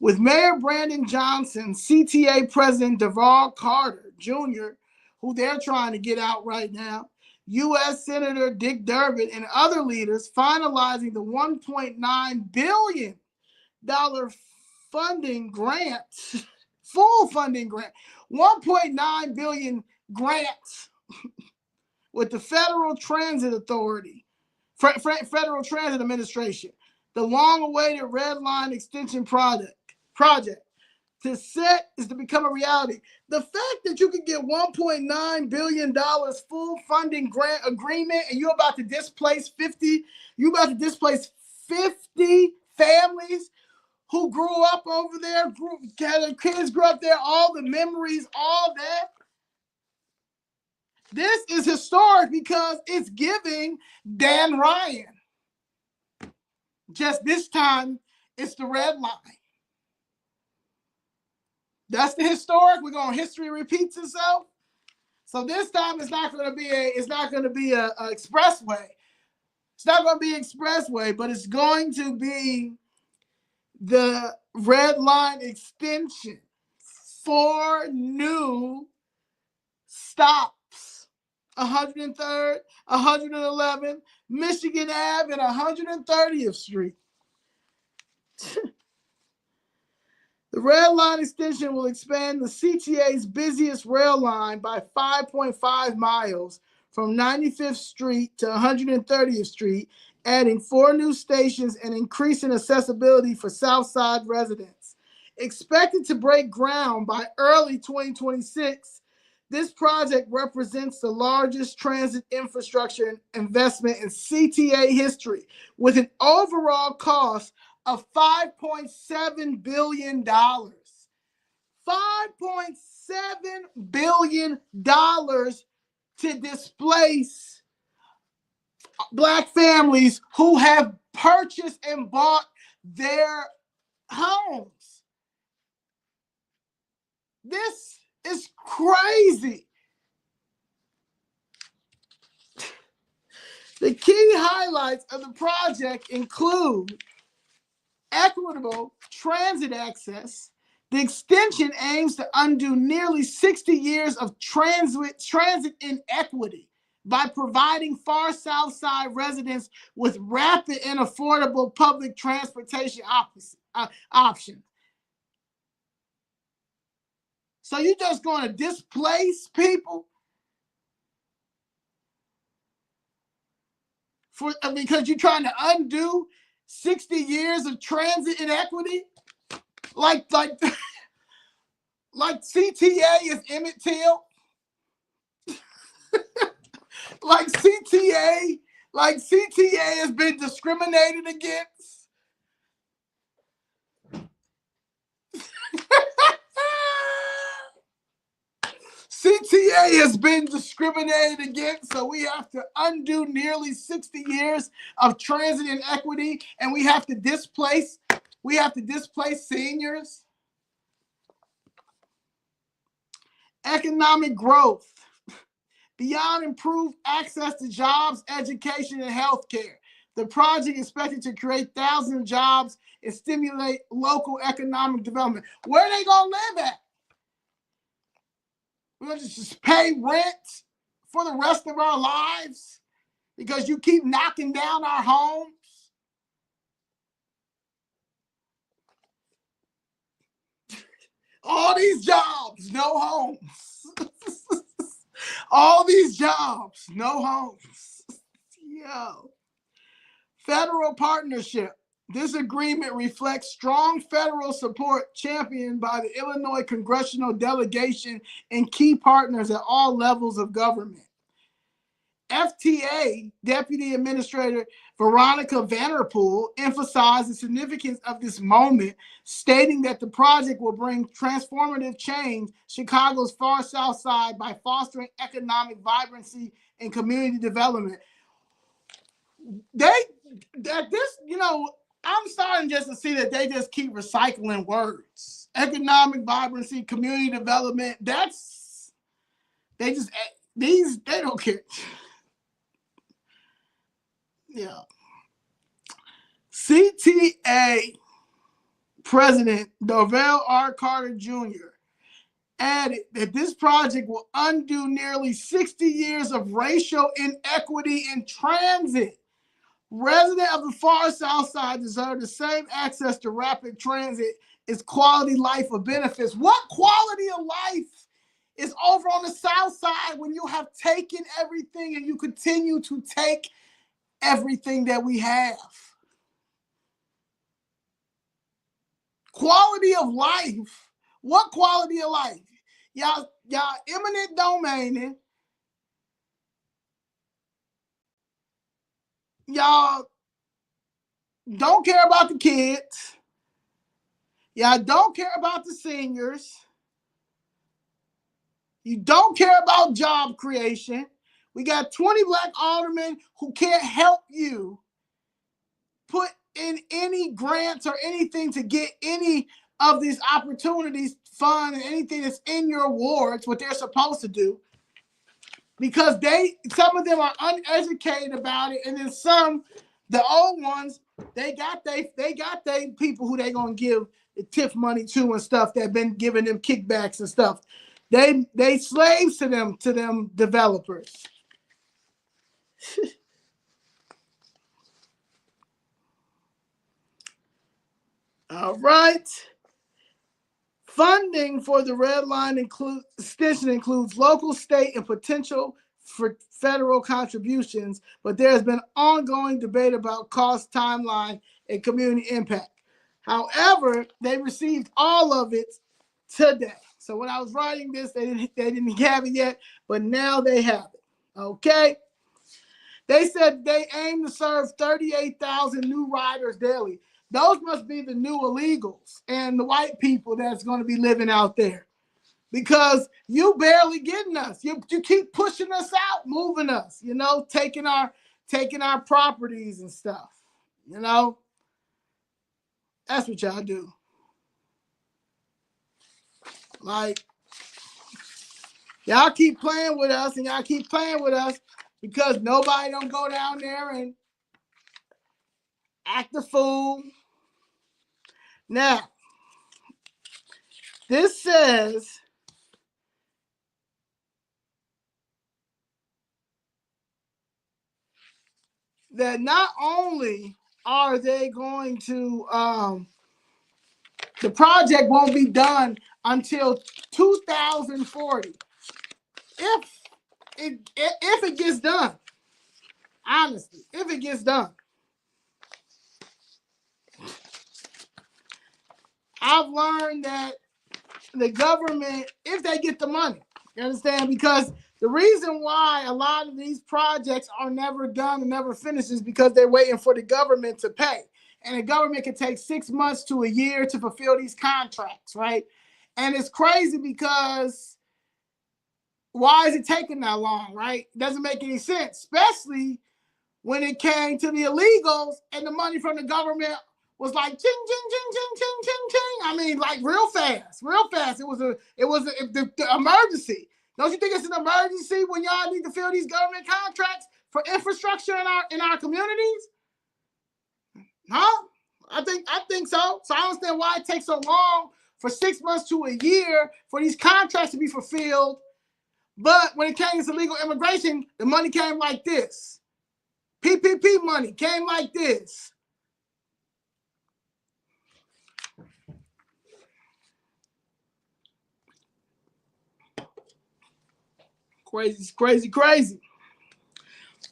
With Mayor Brandon Johnson, CTA President Deval Carter Jr., who they're trying to get out right now, U.S. Senator Dick Durbin, and other leaders finalizing the $1.9 billion funding grant, full funding grant, $1.9 billion grants with the Federal Transit Authority, Federal Transit Administration, the long-awaited Red Line Extension project is to become a reality. The fact that you can get $1.9 billion full funding grant agreement and you're about to displace 50 families who grew up over there, their kids grew up there, all the memories, all that. This is historic because it's giving Dan Ryan. Just this time, it's the red line. That's the historic. We're going, history repeats itself. So this time it's not going to be a expressway. It's not going to be expressway, but it's going to be the red line extension. 4 new stops. 103rd, 111th, Michigan Ave, and 130th Street. The red line extension will expand the CTA's busiest rail line by 5.5 miles from 95th Street to 130th Street, adding 4 new stations and increasing accessibility for Southside residents. Expected to break ground by early 2026, this project represents the largest transit infrastructure investment in CTA history, with an overall cost of $5.7 billion. $5.7 billion to displace Black families who have purchased and bought their homes. This is crazy. The key highlights of the project include equitable transit access. The extension aims to undo nearly 60 years of transit inequity by providing far South Side residents with rapid and affordable public transportation options. So you're just going to displace people because you're trying to undo 60 years of transit inequity? Like CTA is Emmett Till? like CTA has been discriminated against? CTA has been discriminated against, so we have to undo nearly 60 years of transit inequity, and we have to displace seniors. Economic growth. Beyond improved access to jobs, education, and healthcare, the project is expected to create thousands of jobs and stimulate local economic development. Where are they going to live at? We're going to just pay rent for the rest of our lives because you keep knocking down our homes? All these jobs, no homes. All these jobs, no homes. Yo. Federal partnership. This agreement reflects strong federal support championed by the Illinois congressional delegation and key partners at all levels of government. FTA Deputy Administrator Veronica Vanderpool emphasized the significance of this moment, stating that the project will bring transformative change Chicago's far South Side by fostering economic vibrancy and community development. I'm starting just to see that they just keep recycling words. Economic vibrancy, community development. They don't care. Yeah. CTA President Dovell R. Carter Jr. added that this project will undo nearly 60 years of racial inequity in transit. Residents of the far South Side deserve the same access to rapid transit as quality life or benefits. What quality of life is over on the South Side when you have taken everything and you continue to take everything that we have? Quality of life. What quality of life? Y'all eminent domaining. Y'all don't care about the kids. Y'all don't care about the seniors. You don't care about job creation. We got 20 Black aldermen who can't help you put in any grants or anything to get any of these opportunities, fund, and anything that's in your wards, what they're supposed to do. because some of them are uneducated about it, and then some, the old ones, they got they people who they gonna give the TIF money to and stuff that been giving them kickbacks and stuff. They slaves to them developers. All right. Funding for the red line extension includes local, state, and potential for federal contributions, but there has been ongoing debate about cost, timeline, and community impact. However, they received all of it today. So when I was writing this, they didn't have it yet, but now they have it. Okay. They said they aim to serve 38,000 new riders daily. Those must be the new illegals and the white people that's going to be living out there, because you barely getting us. You keep pushing us out, moving us, taking our properties and stuff. That's what y'all do. Like, y'all keep playing with us, and y'all keep playing with us because nobody don't go down there and act a fool. Now, this says that not only are they going to, the project won't be done until 2040. If it gets done, honestly, if it gets done. I've learned that the government, if they get the money, you understand? Because the reason why a lot of these projects are never done and never finished is because they're waiting for the government to pay. And the government can take 6 months to a year to fulfill these contracts, right? And it's crazy because why is it taking that long, right? It doesn't make any sense, especially when it came to the illegals and the money from the government was like ching, ching, ching, ching, ching, ching, ching. I mean, like real fast. It was the emergency. Don't you think it's an emergency when y'all need to fill these government contracts for infrastructure in our communities? Huh? I think so. So I understand why it takes so long for 6 months to a year for these contracts to be fulfilled. But when it came to legal immigration, the money came like this. PPP money came like this. Crazy.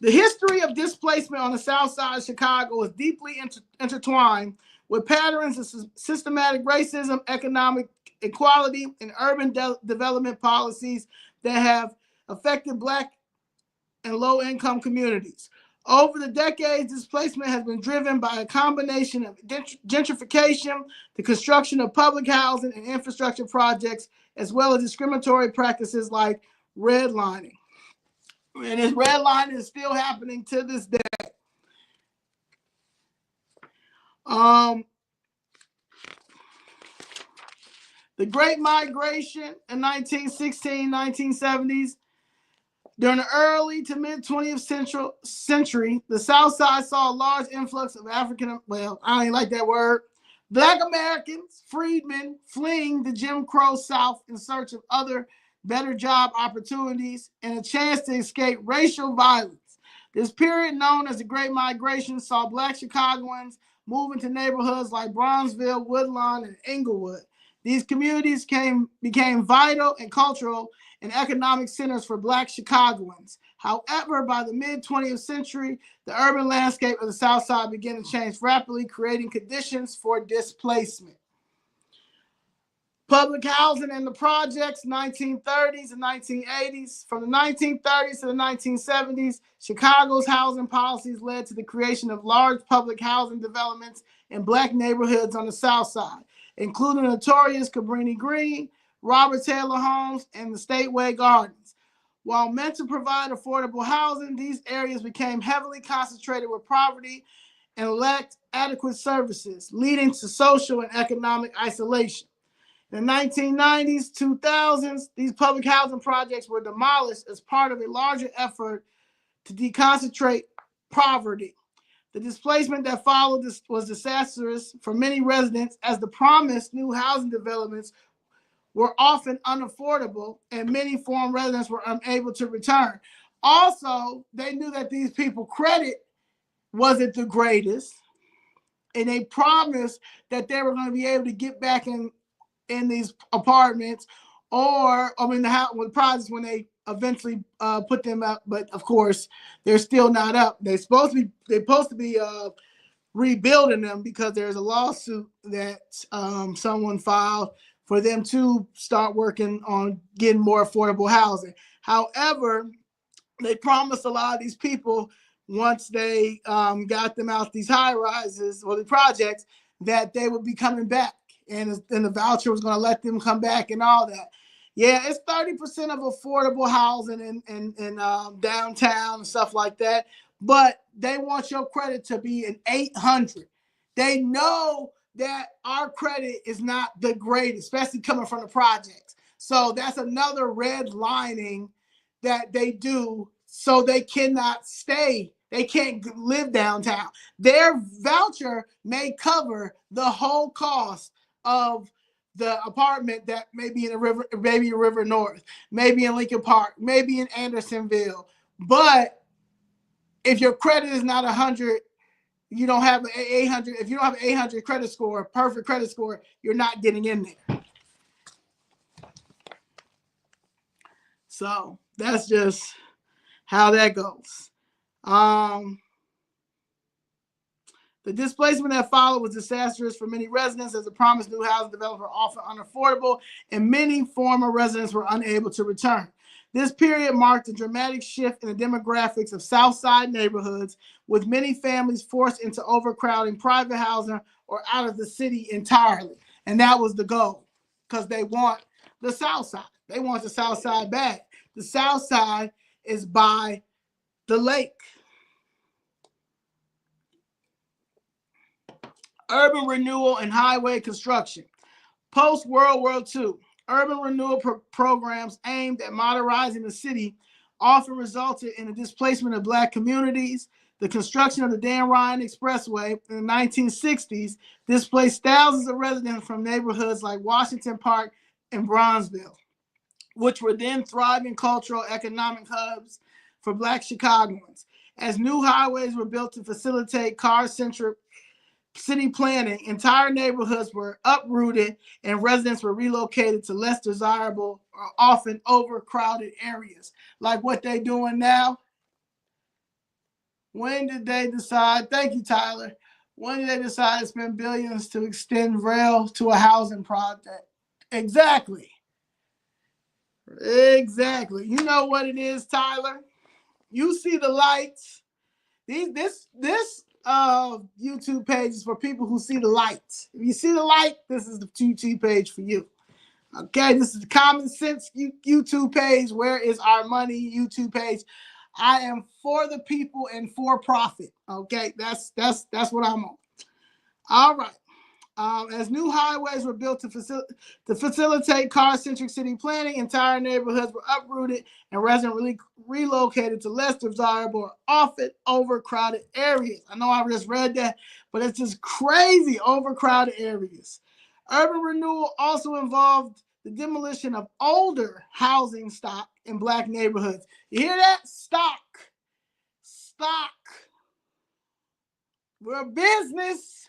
The history of displacement on the south side of Chicago is deeply intertwined with patterns of systematic racism, economic equality, and urban development policies that have affected Black and low-income communities. Over the decades, displacement has been driven by a combination of gentrification, the construction of public housing and infrastructure projects, as well as discriminatory practices like redlining. And this redlining is still happening to this day. The Great Migration in 1916, 1970s, during the early to mid 20th century, the South Side saw a large influx of African, well, I ain't like that word, Black Americans, freedmen, fleeing the Jim Crow South in search of other better job opportunities and a chance to escape racial violence. This period, known as the Great Migration, saw Black Chicagoans move into neighborhoods like Bronzeville, Woodlawn, and Inglewood. These communities became vital and cultural and economic centers for Black Chicagoans. However, by the mid-20th century, the urban landscape of the South Side began to change rapidly, creating conditions for displacement. Public housing in the projects, 1930s and 1980s. From the 1930s to the 1970s, Chicago's housing policies led to the creation of large public housing developments in Black neighborhoods on the South Side, including the notorious Cabrini Green, Robert Taylor Homes, and the Stateway Gardens. While meant to provide affordable housing, these areas became heavily concentrated with poverty and lacked adequate services, leading to social and economic isolation. In the 1990s, 2000s, these public housing projects were demolished as part of a larger effort to deconcentrate poverty. The displacement that followed this was disastrous for many residents, as the promised new housing developments were often unaffordable and many foreign residents were unable to return. Also, they knew that these people's credit wasn't the greatest, and they promised that they were going to be able to get back in these apartments, or the house with projects when they eventually put them up. But of course, they're still not up. They're supposed to be rebuilding them, because there's a lawsuit that someone filed for them to start working on getting more affordable housing. However, they promised a lot of these people, once they got them out these high rises or the projects, that they would be coming back, and the voucher was going to let them come back and all that. Yeah, it's 30% of affordable housing in downtown and stuff like that, but they want your credit to be an 800. They know that our credit is not the greatest, especially coming from the projects. So that's another red lining that they do, so they cannot stay. They can't live downtown. Their voucher may cover the whole cost of the apartment that may be in a river, maybe River North, maybe in Lincoln Park, maybe in Andersonville. But if your credit is not 100, you don't have an 800. If you don't have an 800 credit score, perfect credit score, you're not getting in there. So that's just how that goes. The displacement that followed was disastrous for many residents, as the promised new housing development were often unaffordable, and many former residents were unable to return. This period marked a dramatic shift in the demographics of South Side neighborhoods, with many families forced into overcrowding private housing or out of the city entirely. And that was the goal, because they want the South Side. They want the South Side back. The South Side is by the lake. Urban renewal and highway construction. Post-World War II, urban renewal programs aimed at modernizing the city often resulted in the displacement of Black communities. The construction of the Dan Ryan Expressway in the 1960s displaced thousands of residents from neighborhoods like Washington Park and Bronzeville, which were then thriving cultural economic hubs for Black Chicagoans. As new highways were built to facilitate car-centric city planning, entire neighborhoods were uprooted and residents were relocated to less desirable or often overcrowded areas. Like what they're doing now. When did they decide? Thank you, Tyler. When did they decide to spend billions to extend rail to a housing project? Exactly. Exactly. You know what it is, Tyler. You see the lights. This YouTube page is for people who see the lights. If you see the light, this is the YouTube page for you. Okay, this is the Common Sense YouTube page. Where is our money YouTube page? I am for the people and for profit. Okay, that's what I'm on. All right. As new highways were built to facilitate car-centric city planning, entire neighborhoods were uprooted and residents relocated to less desirable or often overcrowded areas. I know I just read that, but it's just crazy overcrowded areas. Urban renewal also involved the demolition of older housing stock in Black neighborhoods. You hear that? Stock. We're a business.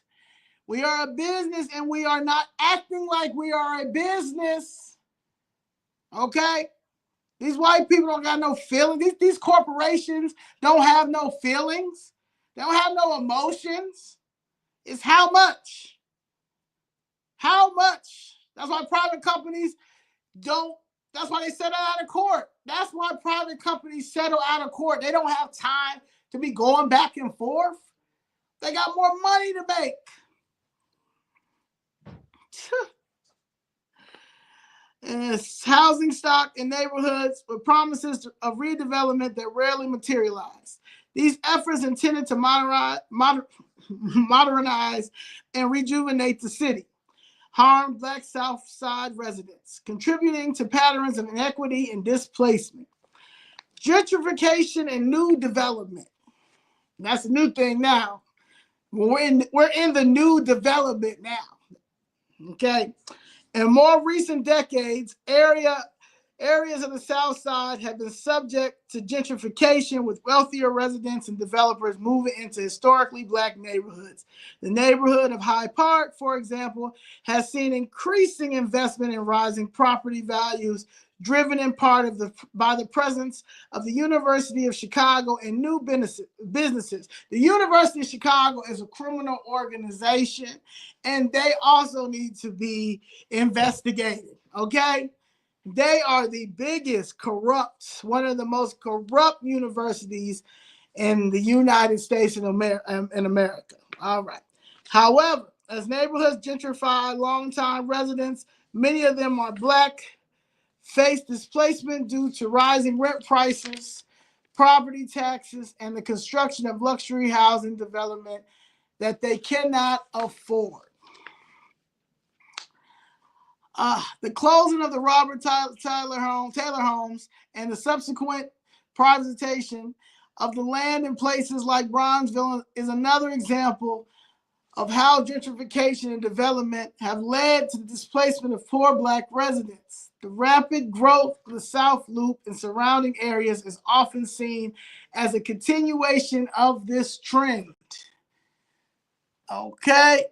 We are a business, and we are not acting like we are a business. Okay? These white people don't got no feelings. These corporations don't have no feelings. They don't have no emotions. It's how much? How much? That's why private companies don't, that's why they settle out of court. That's why private companies settle out of court. They don't have time to be going back and forth. They got more money to make. And housing stock in neighborhoods with promises of redevelopment that rarely materialized. These efforts intended to modernize and rejuvenate the city. harm Black South Side residents, contributing to patterns of inequity and displacement. Gentrification and new development. That's a new thing now. We're in the new development now. Okay. In more recent decades, areas of the South Side have been subject to gentrification, with wealthier residents and developers moving into historically Black neighborhoods. The neighborhood of Hyde Park, for example, has seen increasing investment in rising property values, driven in part by the presence of the University of Chicago and new businesses. The University of Chicago is a criminal organization, and they also need to be investigated, okay? They are the biggest corrupt, one of the most corrupt universities in the United States in America. All right. However, as neighborhoods gentrify longtime residents, many of them are Black, face displacement due to rising rent prices, property taxes, and the construction of luxury housing development that they cannot afford. The closing of the Robert Taylor homes and the subsequent privatization of the land in places like Bronzeville is another example of how gentrification and development have led to the displacement of poor Black residents. The rapid growth of the South Loop and surrounding areas is often seen as a continuation of this trend. Okay.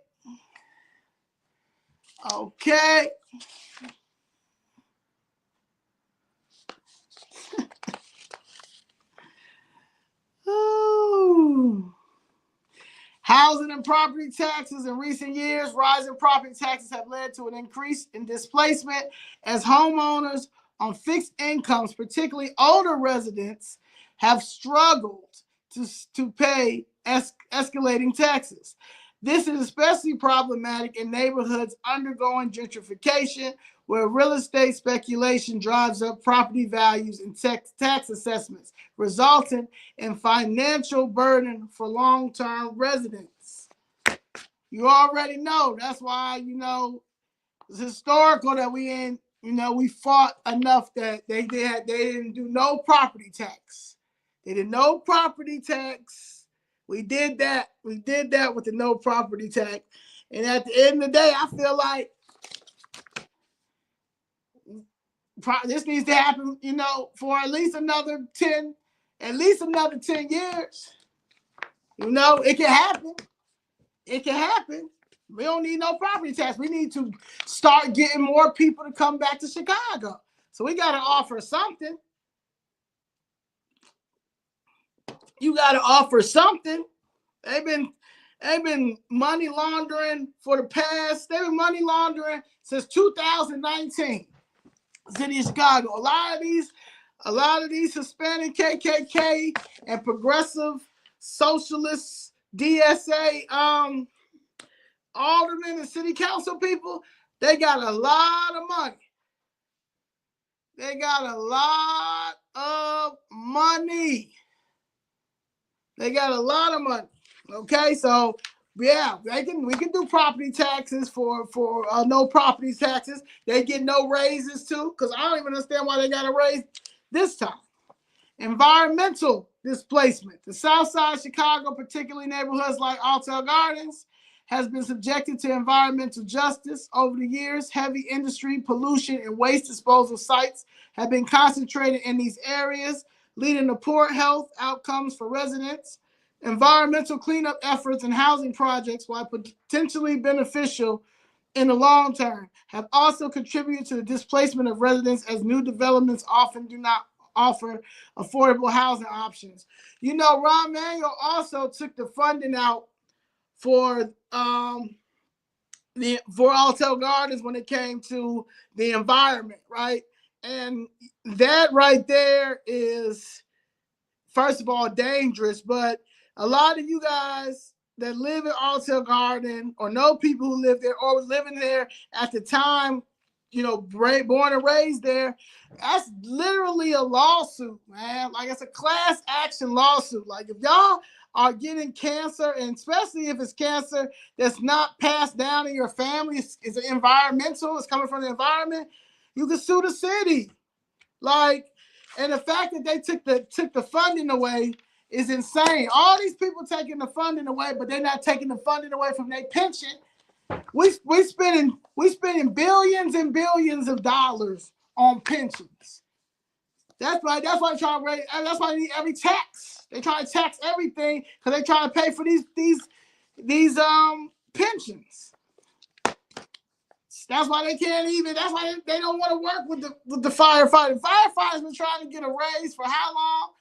Ooh. Housing and property taxes in recent years, rising property taxes have led to an increase in displacement as homeowners on fixed incomes, particularly older residents, have struggled to pay escalating taxes. This is especially problematic in neighborhoods undergoing gentrification, where real estate speculation drives up property values and tax assessments, resulting in financial burden for long-term residents. You already know. That's why, it's historical that we fought enough that they didn't do no property tax. They did no property tax. We did that. We did that with the no property tax. And at the end of the day, I feel like this needs to happen, for at least another 10 years. It can happen. It can happen. We don't need no property tax. We need to start getting more people to come back to Chicago. So we got to offer something. You got to offer something. They've been money laundering for the past. They've been money laundering since 2019. City of Chicago. A lot of these Hispanic KKK and progressive socialist DSA aldermen and city council people, they got a lot of money. They got a lot of money. They got a lot of money. Okay, so yeah, we can do property taxes for no property taxes. They get no raises too, because I don't even understand why they got a raise this time. Environmental displacement. The South Side of Chicago, particularly neighborhoods like Altel Gardens, has been subjected to environmental justice over the years. Heavy industry, pollution, and waste disposal sites have been concentrated in these areas, leading to poor health outcomes for residents. Environmental cleanup efforts and housing projects, while potentially beneficial in the long term, have also contributed to the displacement of residents, as new developments often do not offer affordable housing options. Rahm Emanuel also took the funding out for Altel Gardens when it came to the environment, right? And that right there is, first of all, dangerous, but a lot of you guys that live in Altel Garden or know people who live there or was living there at the time, born and raised there, that's literally a lawsuit, man. Like, it's a class action lawsuit. Like, if y'all are getting cancer, and especially if it's cancer that's not passed down in your family, it's environmental, it's coming from the environment, you can sue the city. Like, and the fact that they took the funding away is insane. All these people taking the funding away, but they're not taking the funding away from their pension. We spending billions and billions of dollars on pensions. That's why they're trying to raise. That's why they need every tax. They try to tax everything because they try to pay for these pensions. That's why they can't even. That's why they don't want to work with the firefighters. Firefighters been trying to get a raise for how long?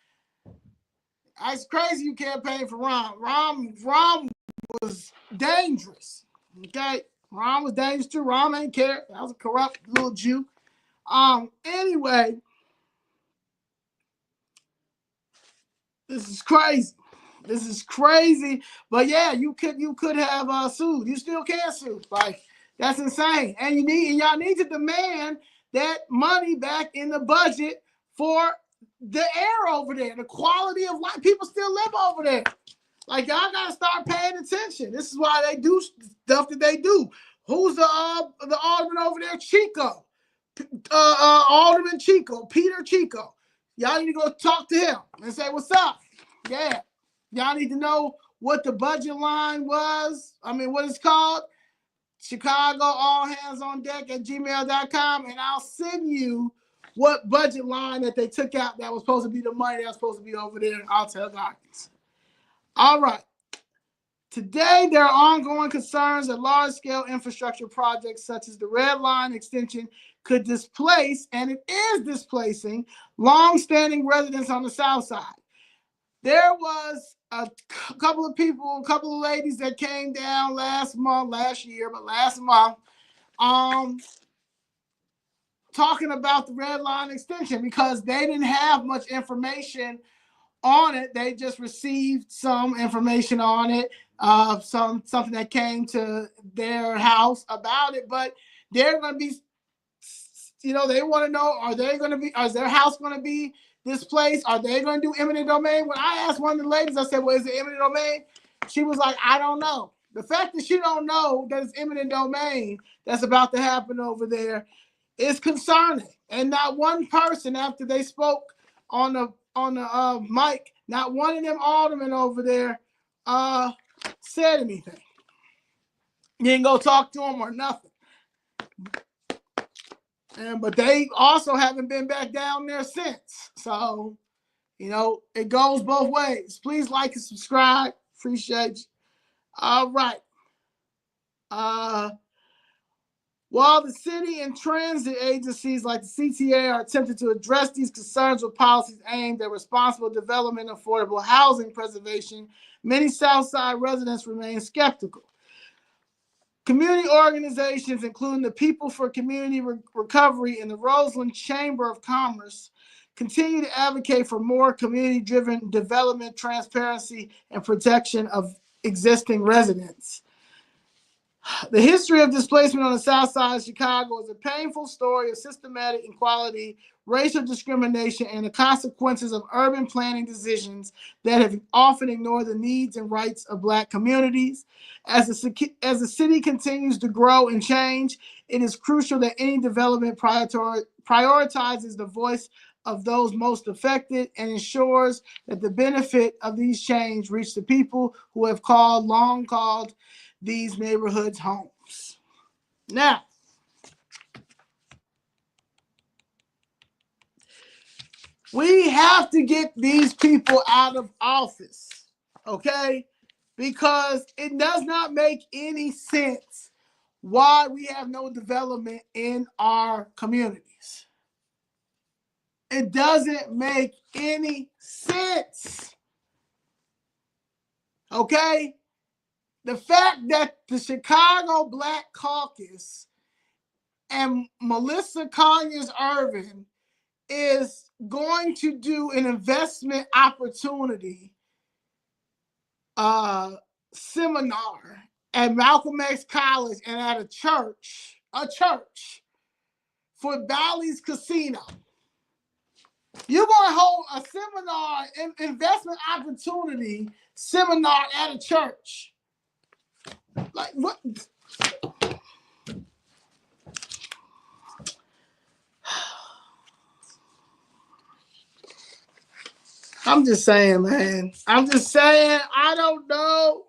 It's crazy you can't pay for Ron. Ron was dangerous. Okay, Ron was dangerous too. Ron ain't care. That was a corrupt little Jew. Anyway. This is crazy. This is crazy. But yeah, you could have sued. You still can sue. Like, that's insane. And y'all need to demand that money back in the budget for the air over there, the quality of life. People still live over there. Like, y'all gotta start paying attention. This is why they do stuff that they do. Who's the alderman over there? Chico. Alderman Chico, Peter Chico. Y'all need to go talk to him and say, what's up? Yeah. Y'all need to know what the budget line was. I mean, what it's called. ChicagoAllhandsonDeck at gmail.com. And I'll send you what budget line that they took out that was supposed to be the money that was supposed to be over there in Altel Gardens. All right. Today, there are ongoing concerns that large-scale infrastructure projects such as the Red Line extension could displace, and it is displacing, long-standing residents on the South Side. There was a couple of ladies that came down last month, talking about the Red Line extension because they didn't have much information on it. They just received some information on it, something that came to their house about it, but they're going to be, they want to know, is their house going to be displaced? Are they going to do eminent domain? When I asked one of the ladies, I said, well, is it eminent domain? She was like, I don't know. The fact that she don't know that it's eminent domain that's about to happen over there is concerning. And not one person, after they spoke on the mic, not one of them aldermen over there said anything. You didn't go talk to them or nothing. But they also haven't been back down there since. So, it goes both ways. Please like and subscribe. Appreciate you. All right. While the city and transit agencies like the CTA are attempting to address these concerns with policies aimed at responsible development and affordable housing preservation, many Southside residents remain skeptical. Community organizations, including the People for Community Recovery and the Roseland Chamber of Commerce, continue to advocate for more community-driven development, transparency, and protection of existing residents. The history of displacement on the South Side of Chicago is a painful story of systematic inequality, racial discrimination, and the consequences of urban planning decisions that have often ignored the needs and rights of Black communities. As the city continues to grow and change, it is crucial that any development prioritizes the voice of those most affected and ensures that the benefit of these change reach the people who have long called these neighborhoods homes. Now, we have to get these people out of office, okay? Because it does not make any sense why we have no development in our communities. It doesn't make any sense, okay? The fact that the Chicago Black Caucus and Melissa Conyers-Irvin is going to do an investment opportunity seminar at Malcolm X College and at a church for Bally's Casino. You're going to hold a seminar, investment opportunity seminar at a church. Like what? I'm just saying, man. I'm just saying, I don't know.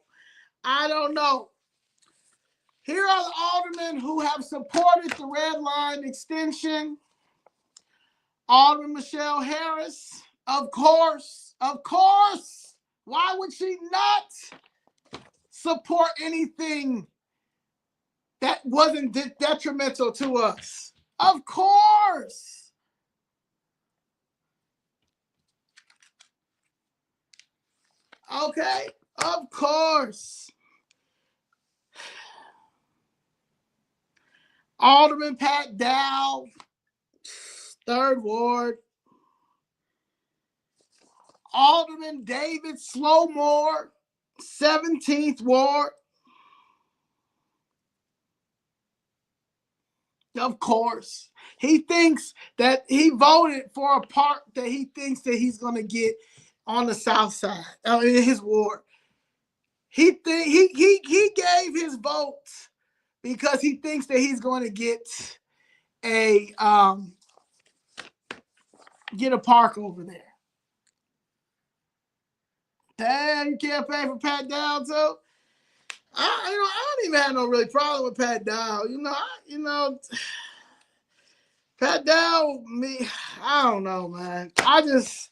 Here are the aldermen who have supported the red line extension. Alderman Michelle Harris, of course. Why would she not support anything that wasn't detrimental to us? Of course. Okay, of course. Alderman Pat Dow, 3rd Ward. Alderman David Slowmore, 17th Ward. Of course. He thinks that he voted for a park that he thinks that he's going to get on the south side, in his ward. He gave his vote because he thinks that he's going to get a park over there. Damn, you can't pay for Pat Dow too? I don't even have no really problem with Pat Dow. Pat Dow, I don't know, man. I don't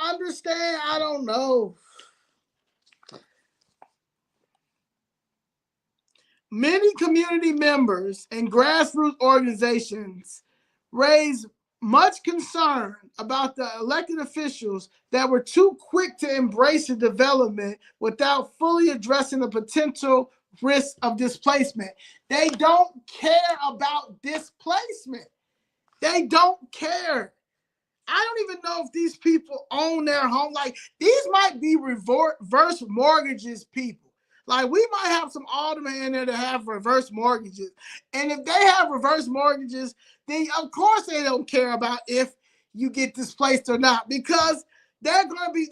understand. I don't know. Many community members and grassroots organizations raised much concern about the elected officials that were too quick to embrace the development without fully addressing the potential risk of displacement. They don't care about displacement. They don't care. I don't even know if these people own their home. Like, these might be reverse mortgages people. Like, we might have some aldermen in there that have reverse mortgages. And if they have reverse mortgages, then of course they don't care about if you get displaced or not, because they're gonna be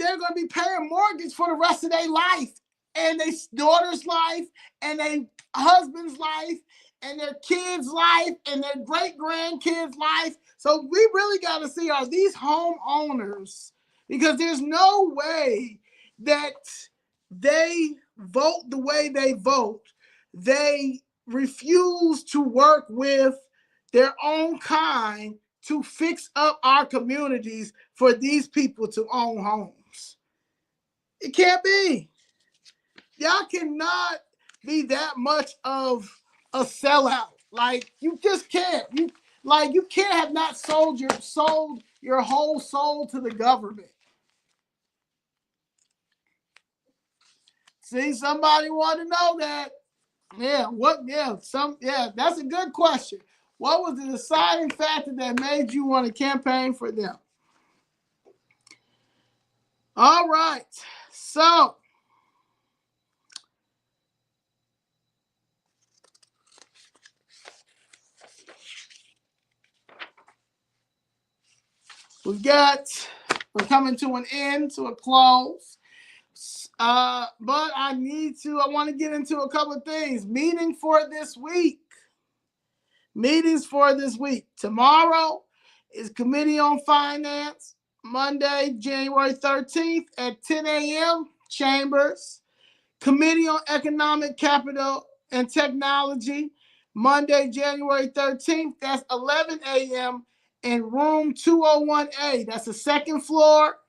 paying mortgage for the rest of their life, and their daughter's life, and their husband's life, and their kids' life, and their great-grandkids' life. So we really got to see, are these homeowners, because there's no way that they vote the way they vote. They refuse to work with their own kind to fix up our communities for these people to own homes. It can't be. Y'all cannot be that much of a sellout. Like, you just can't. You can't have not sold your whole soul to the government. See, somebody want to know that. That's a good question. What was the deciding factor that made you want to campaign for them? All right. So, we're coming to an end, to a close. But I want to get into a couple of things. Meetings for this week. Tomorrow is Committee on Finance. Monday, January 13th at 10 a.m., Chambers. Committee on Economic Capital and Technology. Monday, January 13th, that's 11 a.m. in room 201A. That's the second floor.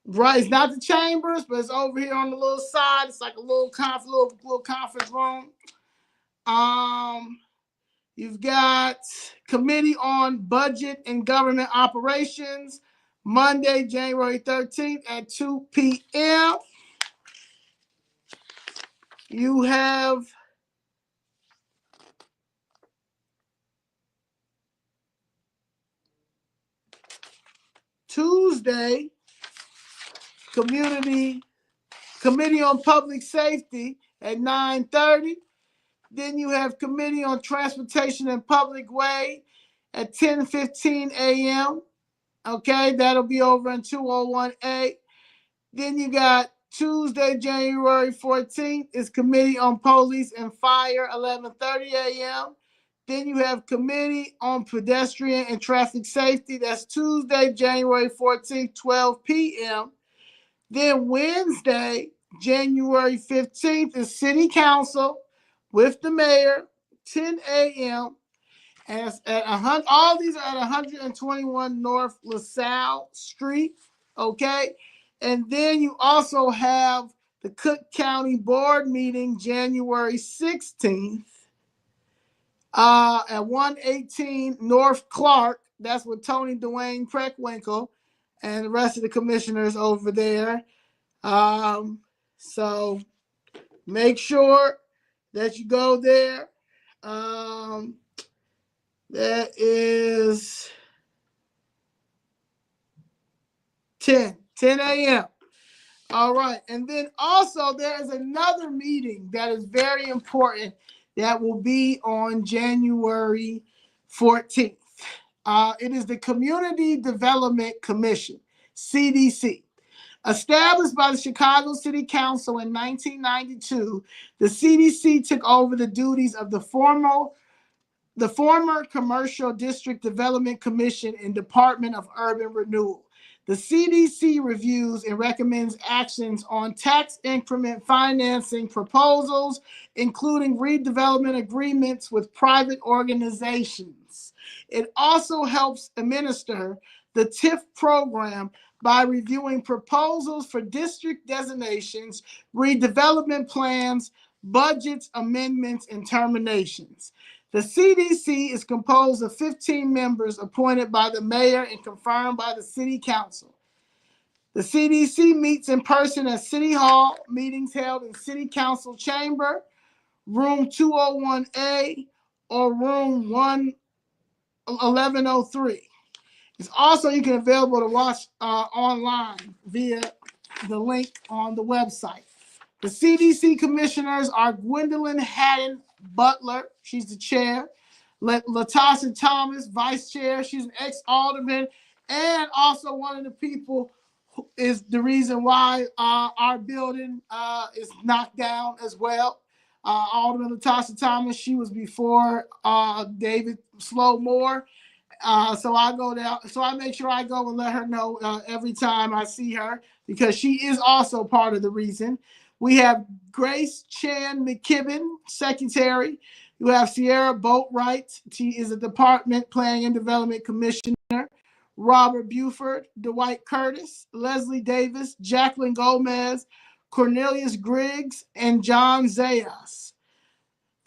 Right, it's not the Chambers, but it's over here on the little side. It's like a little conference room. You've got Committee on Budget and Government Operations, Monday, January 13th at 2 p.m. You have Tuesday, Committee on Public Safety at 9:30. Then you have Committee on Transportation and Public Way at 10:15 a.m. Okay, that'll be over in 201A. Then you got Tuesday, January 14th is Committee on Police and Fire, 11:30 a.m. Then you have Committee on Pedestrian and Traffic Safety. That's Tuesday, January 14th, 12 p.m. Then Wednesday, January 15th is City Council with the mayor, 10 a.m. And it's at all these are at 121 North LaSalle Street, okay? And then you also have the Cook County Board meeting January 16th at 118 North Clark. That's with Tony Dwayne Preckwinkle and the rest of the commissioners over there. So make sure that you go there. That is 10 a.m. All right. And then also there is another meeting that is very important that will be on January 14th. It is the Community Development Commission, CDC. Established by the Chicago City Council in 1992, the CDC took over the duties of the former Commercial District Development Commission and Department of Urban Renewal. The CDC reviews and recommends actions on tax increment financing proposals, including redevelopment agreements with private organizations. It also helps administer the TIF program by reviewing proposals for district designations, redevelopment plans, budgets, amendments, and terminations. The CDC is composed of 15 members appointed by the mayor and confirmed by the city council. The CDC meets in person at City Hall, meetings held in City Council Chamber, room 201A, or room 1103. It's also you can available to watch online via the link on the website. The CDC commissioners are Gwendolyn Haddon Butler, she's the chair. Latasha Thomas, vice chair, she's an ex-alderman, and also one of the people who is the reason why our building is knocked down as well. Alderman Latasha Thomas, she was before David Slow Moore. So I go down, so I make sure I go and let her know every time I see her, because she is also part of the reason. We have Grace Chan McKibben, secretary. You have Sierra Boatwright. She is a Department Planning and Development Commissioner. Robert Buford, Dwight Curtis, Leslie Davis, Jacqueline Gomez, Cornelius Griggs, and John Zayas.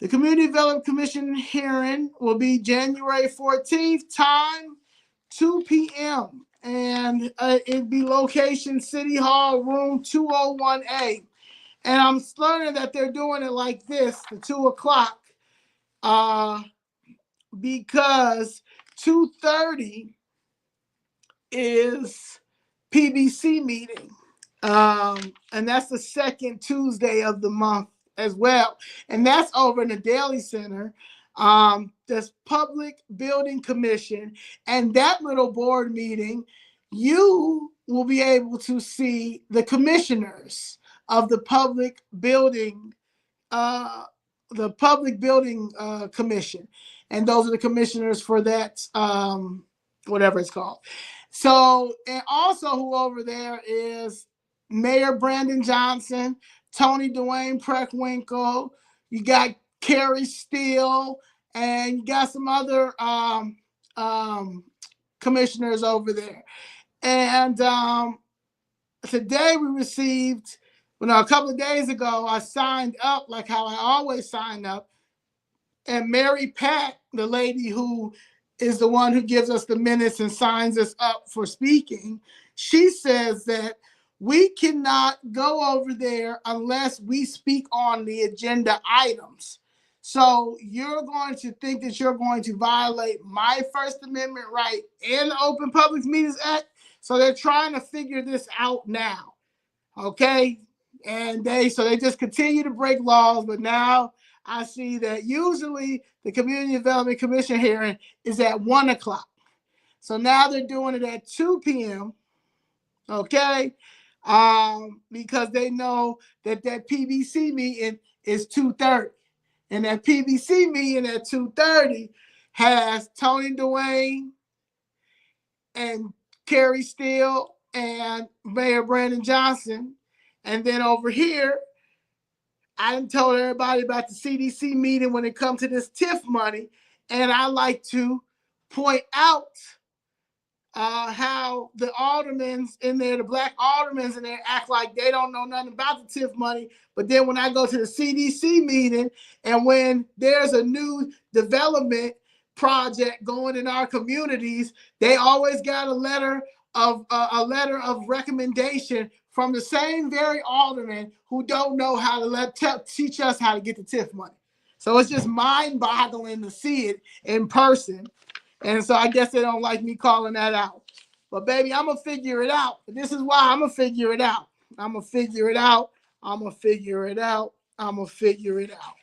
The Community Development Commission hearing will be January 14th, time 2 p.m. And it'd be location City Hall, room 201A. And I'm learning that they're doing it like this, the 2 o'clock, because 2:30 is PBC meeting. And that's the second Tuesday of the month as well. And that's over in the Daly Center. That's Public Building Commission. And that little board meeting, you will be able to see the commissioners of the Public Building Commission. And those are the commissioners for that, whatever it's called. So, and also who over there is Mayor Brandon Johnson, Tony Dwayne Preckwinkle, you got Carrie Steele, and you got some other commissioners over there. And today we received, a couple of days ago, I signed up like how I always sign up. And Mary Pat, the lady who is the one who gives us the minutes and signs us up for speaking, she says that we cannot go over there unless we speak on the agenda items. So you're going to think that you're going to violate my First Amendment right and the Open Public Meetings Act. So they're trying to figure this out now. Okay? And they just continue to break laws, but now I see that usually the Community Development Commission hearing is at 1 o'clock. So now they're doing it at 2 p.m. Okay. because they know that PBC meeting is 2:30. And that PBC meeting at 2:30 has Tony Dwayne and Kerry Steele and Mayor Brandon Johnson. And then over here, I done told everybody about the CDC meeting when it comes to this TIF money. And I like to point out how the aldermen in there, the black aldermen in there, act like they don't know nothing about the TIF money. But then when I go to the CDC meeting and when there's a new development project going in our communities, they always got a letter of recommendation from the same very aldermen who don't know how to teach us how to get the TIF money. So it's just mind-boggling to see it in person. And so I guess they don't like me calling that out. But baby, I'm going to figure it out. This is why I'm going to figure it out. I'm going to figure it out. I'm going to figure it out. I'm going to figure it out.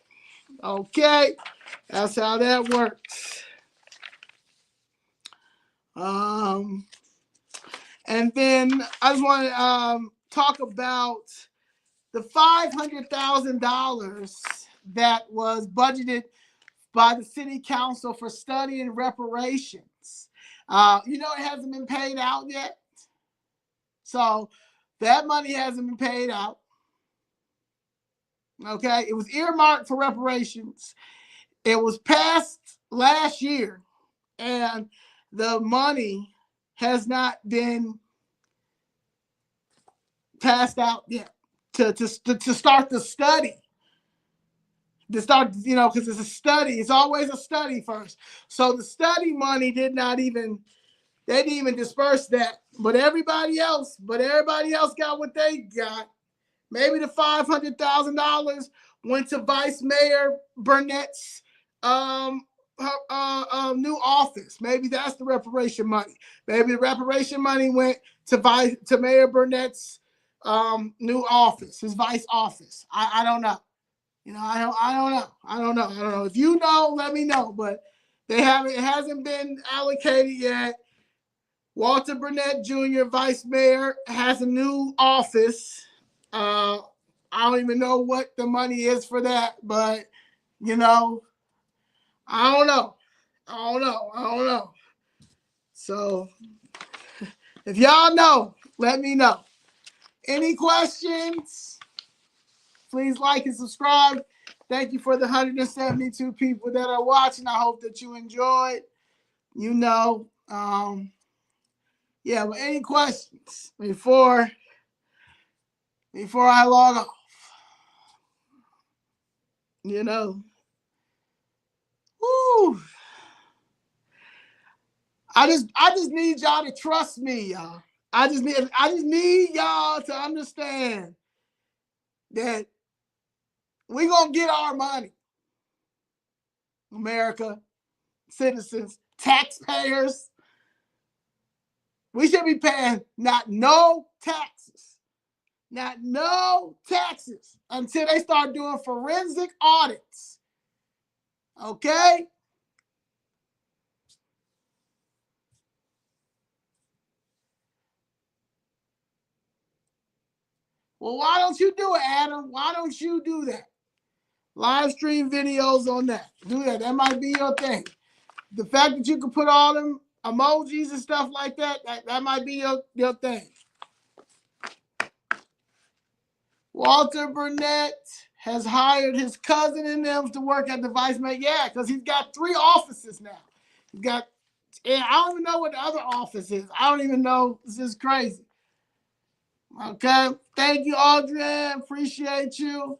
Okay? That's how that works. And then I just want to talk about the $500,000 that was budgeted by the city council for studying reparations. It hasn't been paid out yet. So that money hasn't been paid out. Okay, it was earmarked for reparations. It was passed last year, and the money has not been passed out yet to start the study. To start, because it's a study. It's always a study first. So the study money they didn't even disperse that. But everybody else got what they got. Maybe the $500,000 went to Vice Mayor Burnett's new office. Maybe that's the reparation money. Maybe the reparation money went to Mayor Burnett's new office, his vice office. I don't know. I don't know. If you know, let me know. But it hasn't been allocated yet. Walter Burnett Jr., Vice Mayor, has a new office. I don't even know what the money is for that, but I don't know. So if y'all know, let me know. Any questions? Please like and subscribe. Thank you for the 172 people that are watching. I hope that you enjoyed. But any questions before I log off? Woo. I just need y'all to trust me, y'all. I just need y'all to understand that we're going to get our money. America, citizens, taxpayers. We should be paying no taxes until they start doing forensic audits. Okay? Well, why don't you do it, Adam? Why don't you do that? Live stream videos on that. Do that. That might be your thing. The fact that you can put all them emojis and stuff like that, that might be your thing. Walter Burnett has hired his cousin and them to work at the Vice Mayor. Yeah, because he's got 3 offices now. I don't even know what the other office is. I don't even know. This is crazy. Okay. Thank you, Audrey. Appreciate you.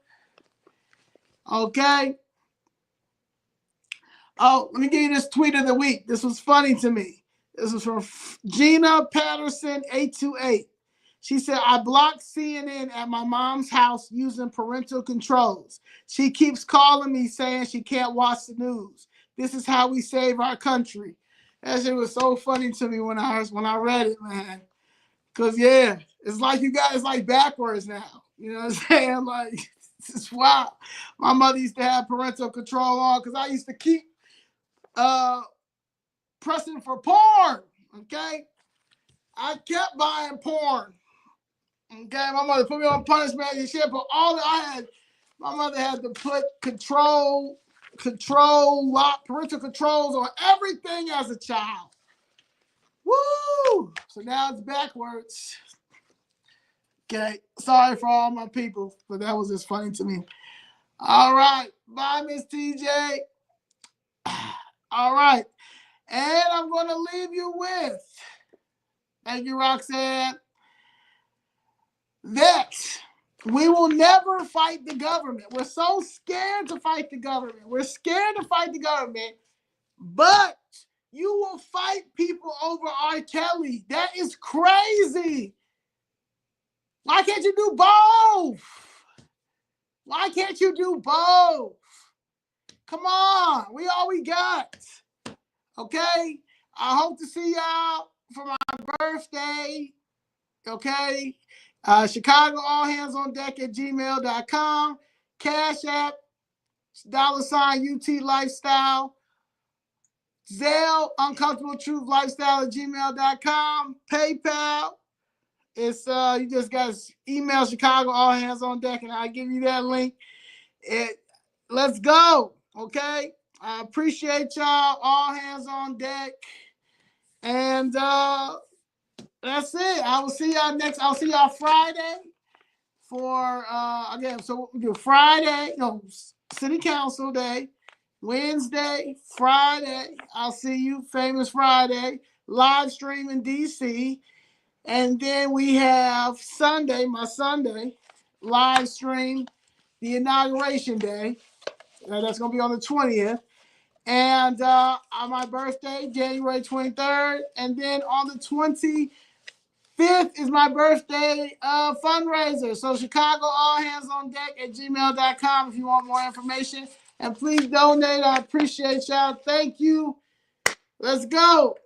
Okay. Oh, let me give you this tweet of the week. This was funny to me. This was from Gina Patterson 828. She said, I blocked CNN at my mom's house using parental controls. She keeps calling me saying she can't watch the news. This is how we save our country. That shit was so funny to me when I read it, man. Because, it's like it's like backwards now. You know what I'm saying? Like, it's wild. My mother used to have parental control on because I used to keep pressing for porn. Okay? I kept buying porn. Okay, my mother put me on punishment and shit, but my mother had to put parental controls on everything as a child. Woo! So now it's backwards. Okay, sorry for all my people, but that was just funny to me. All right, bye, Miss TJ. All right, and I'm going to leave you with, thank you, Roxanne, that we will never fight the government. We're so scared to fight the government. We're scared to fight the government, but you will fight people over R. Kelly. That is crazy. Why can't you do both? Why can't you do both? Come on, we all we got. Okay? I hope to see y'all for my birthday. Okay? ChicagoAllhandsOnDeck at gmail.com. Cash App, $UTLifestyle. Zelle, UncomfortableTruthlifestyle at gmail.com. PayPal. It's you just got to email ChicagoAllhandsOnDeck and I'll give you that link. Let's go. Okay. I appreciate y'all. All hands on deck. And that's it. I'll see y'all Friday for again. So we do Friday, City Council Day, Wednesday, Friday. I'll see you, Famous Friday, live stream in DC. And then we have Sunday, my Sunday, live stream, the inauguration day. That's going to be on the 20th. And on my birthday, January 23rd. And then on the 25th is my birthday fundraiser. So ChicagoAllhandsOnDeck at gmail.com if you want more information. And please donate. I appreciate y'all. Thank you. Let's go.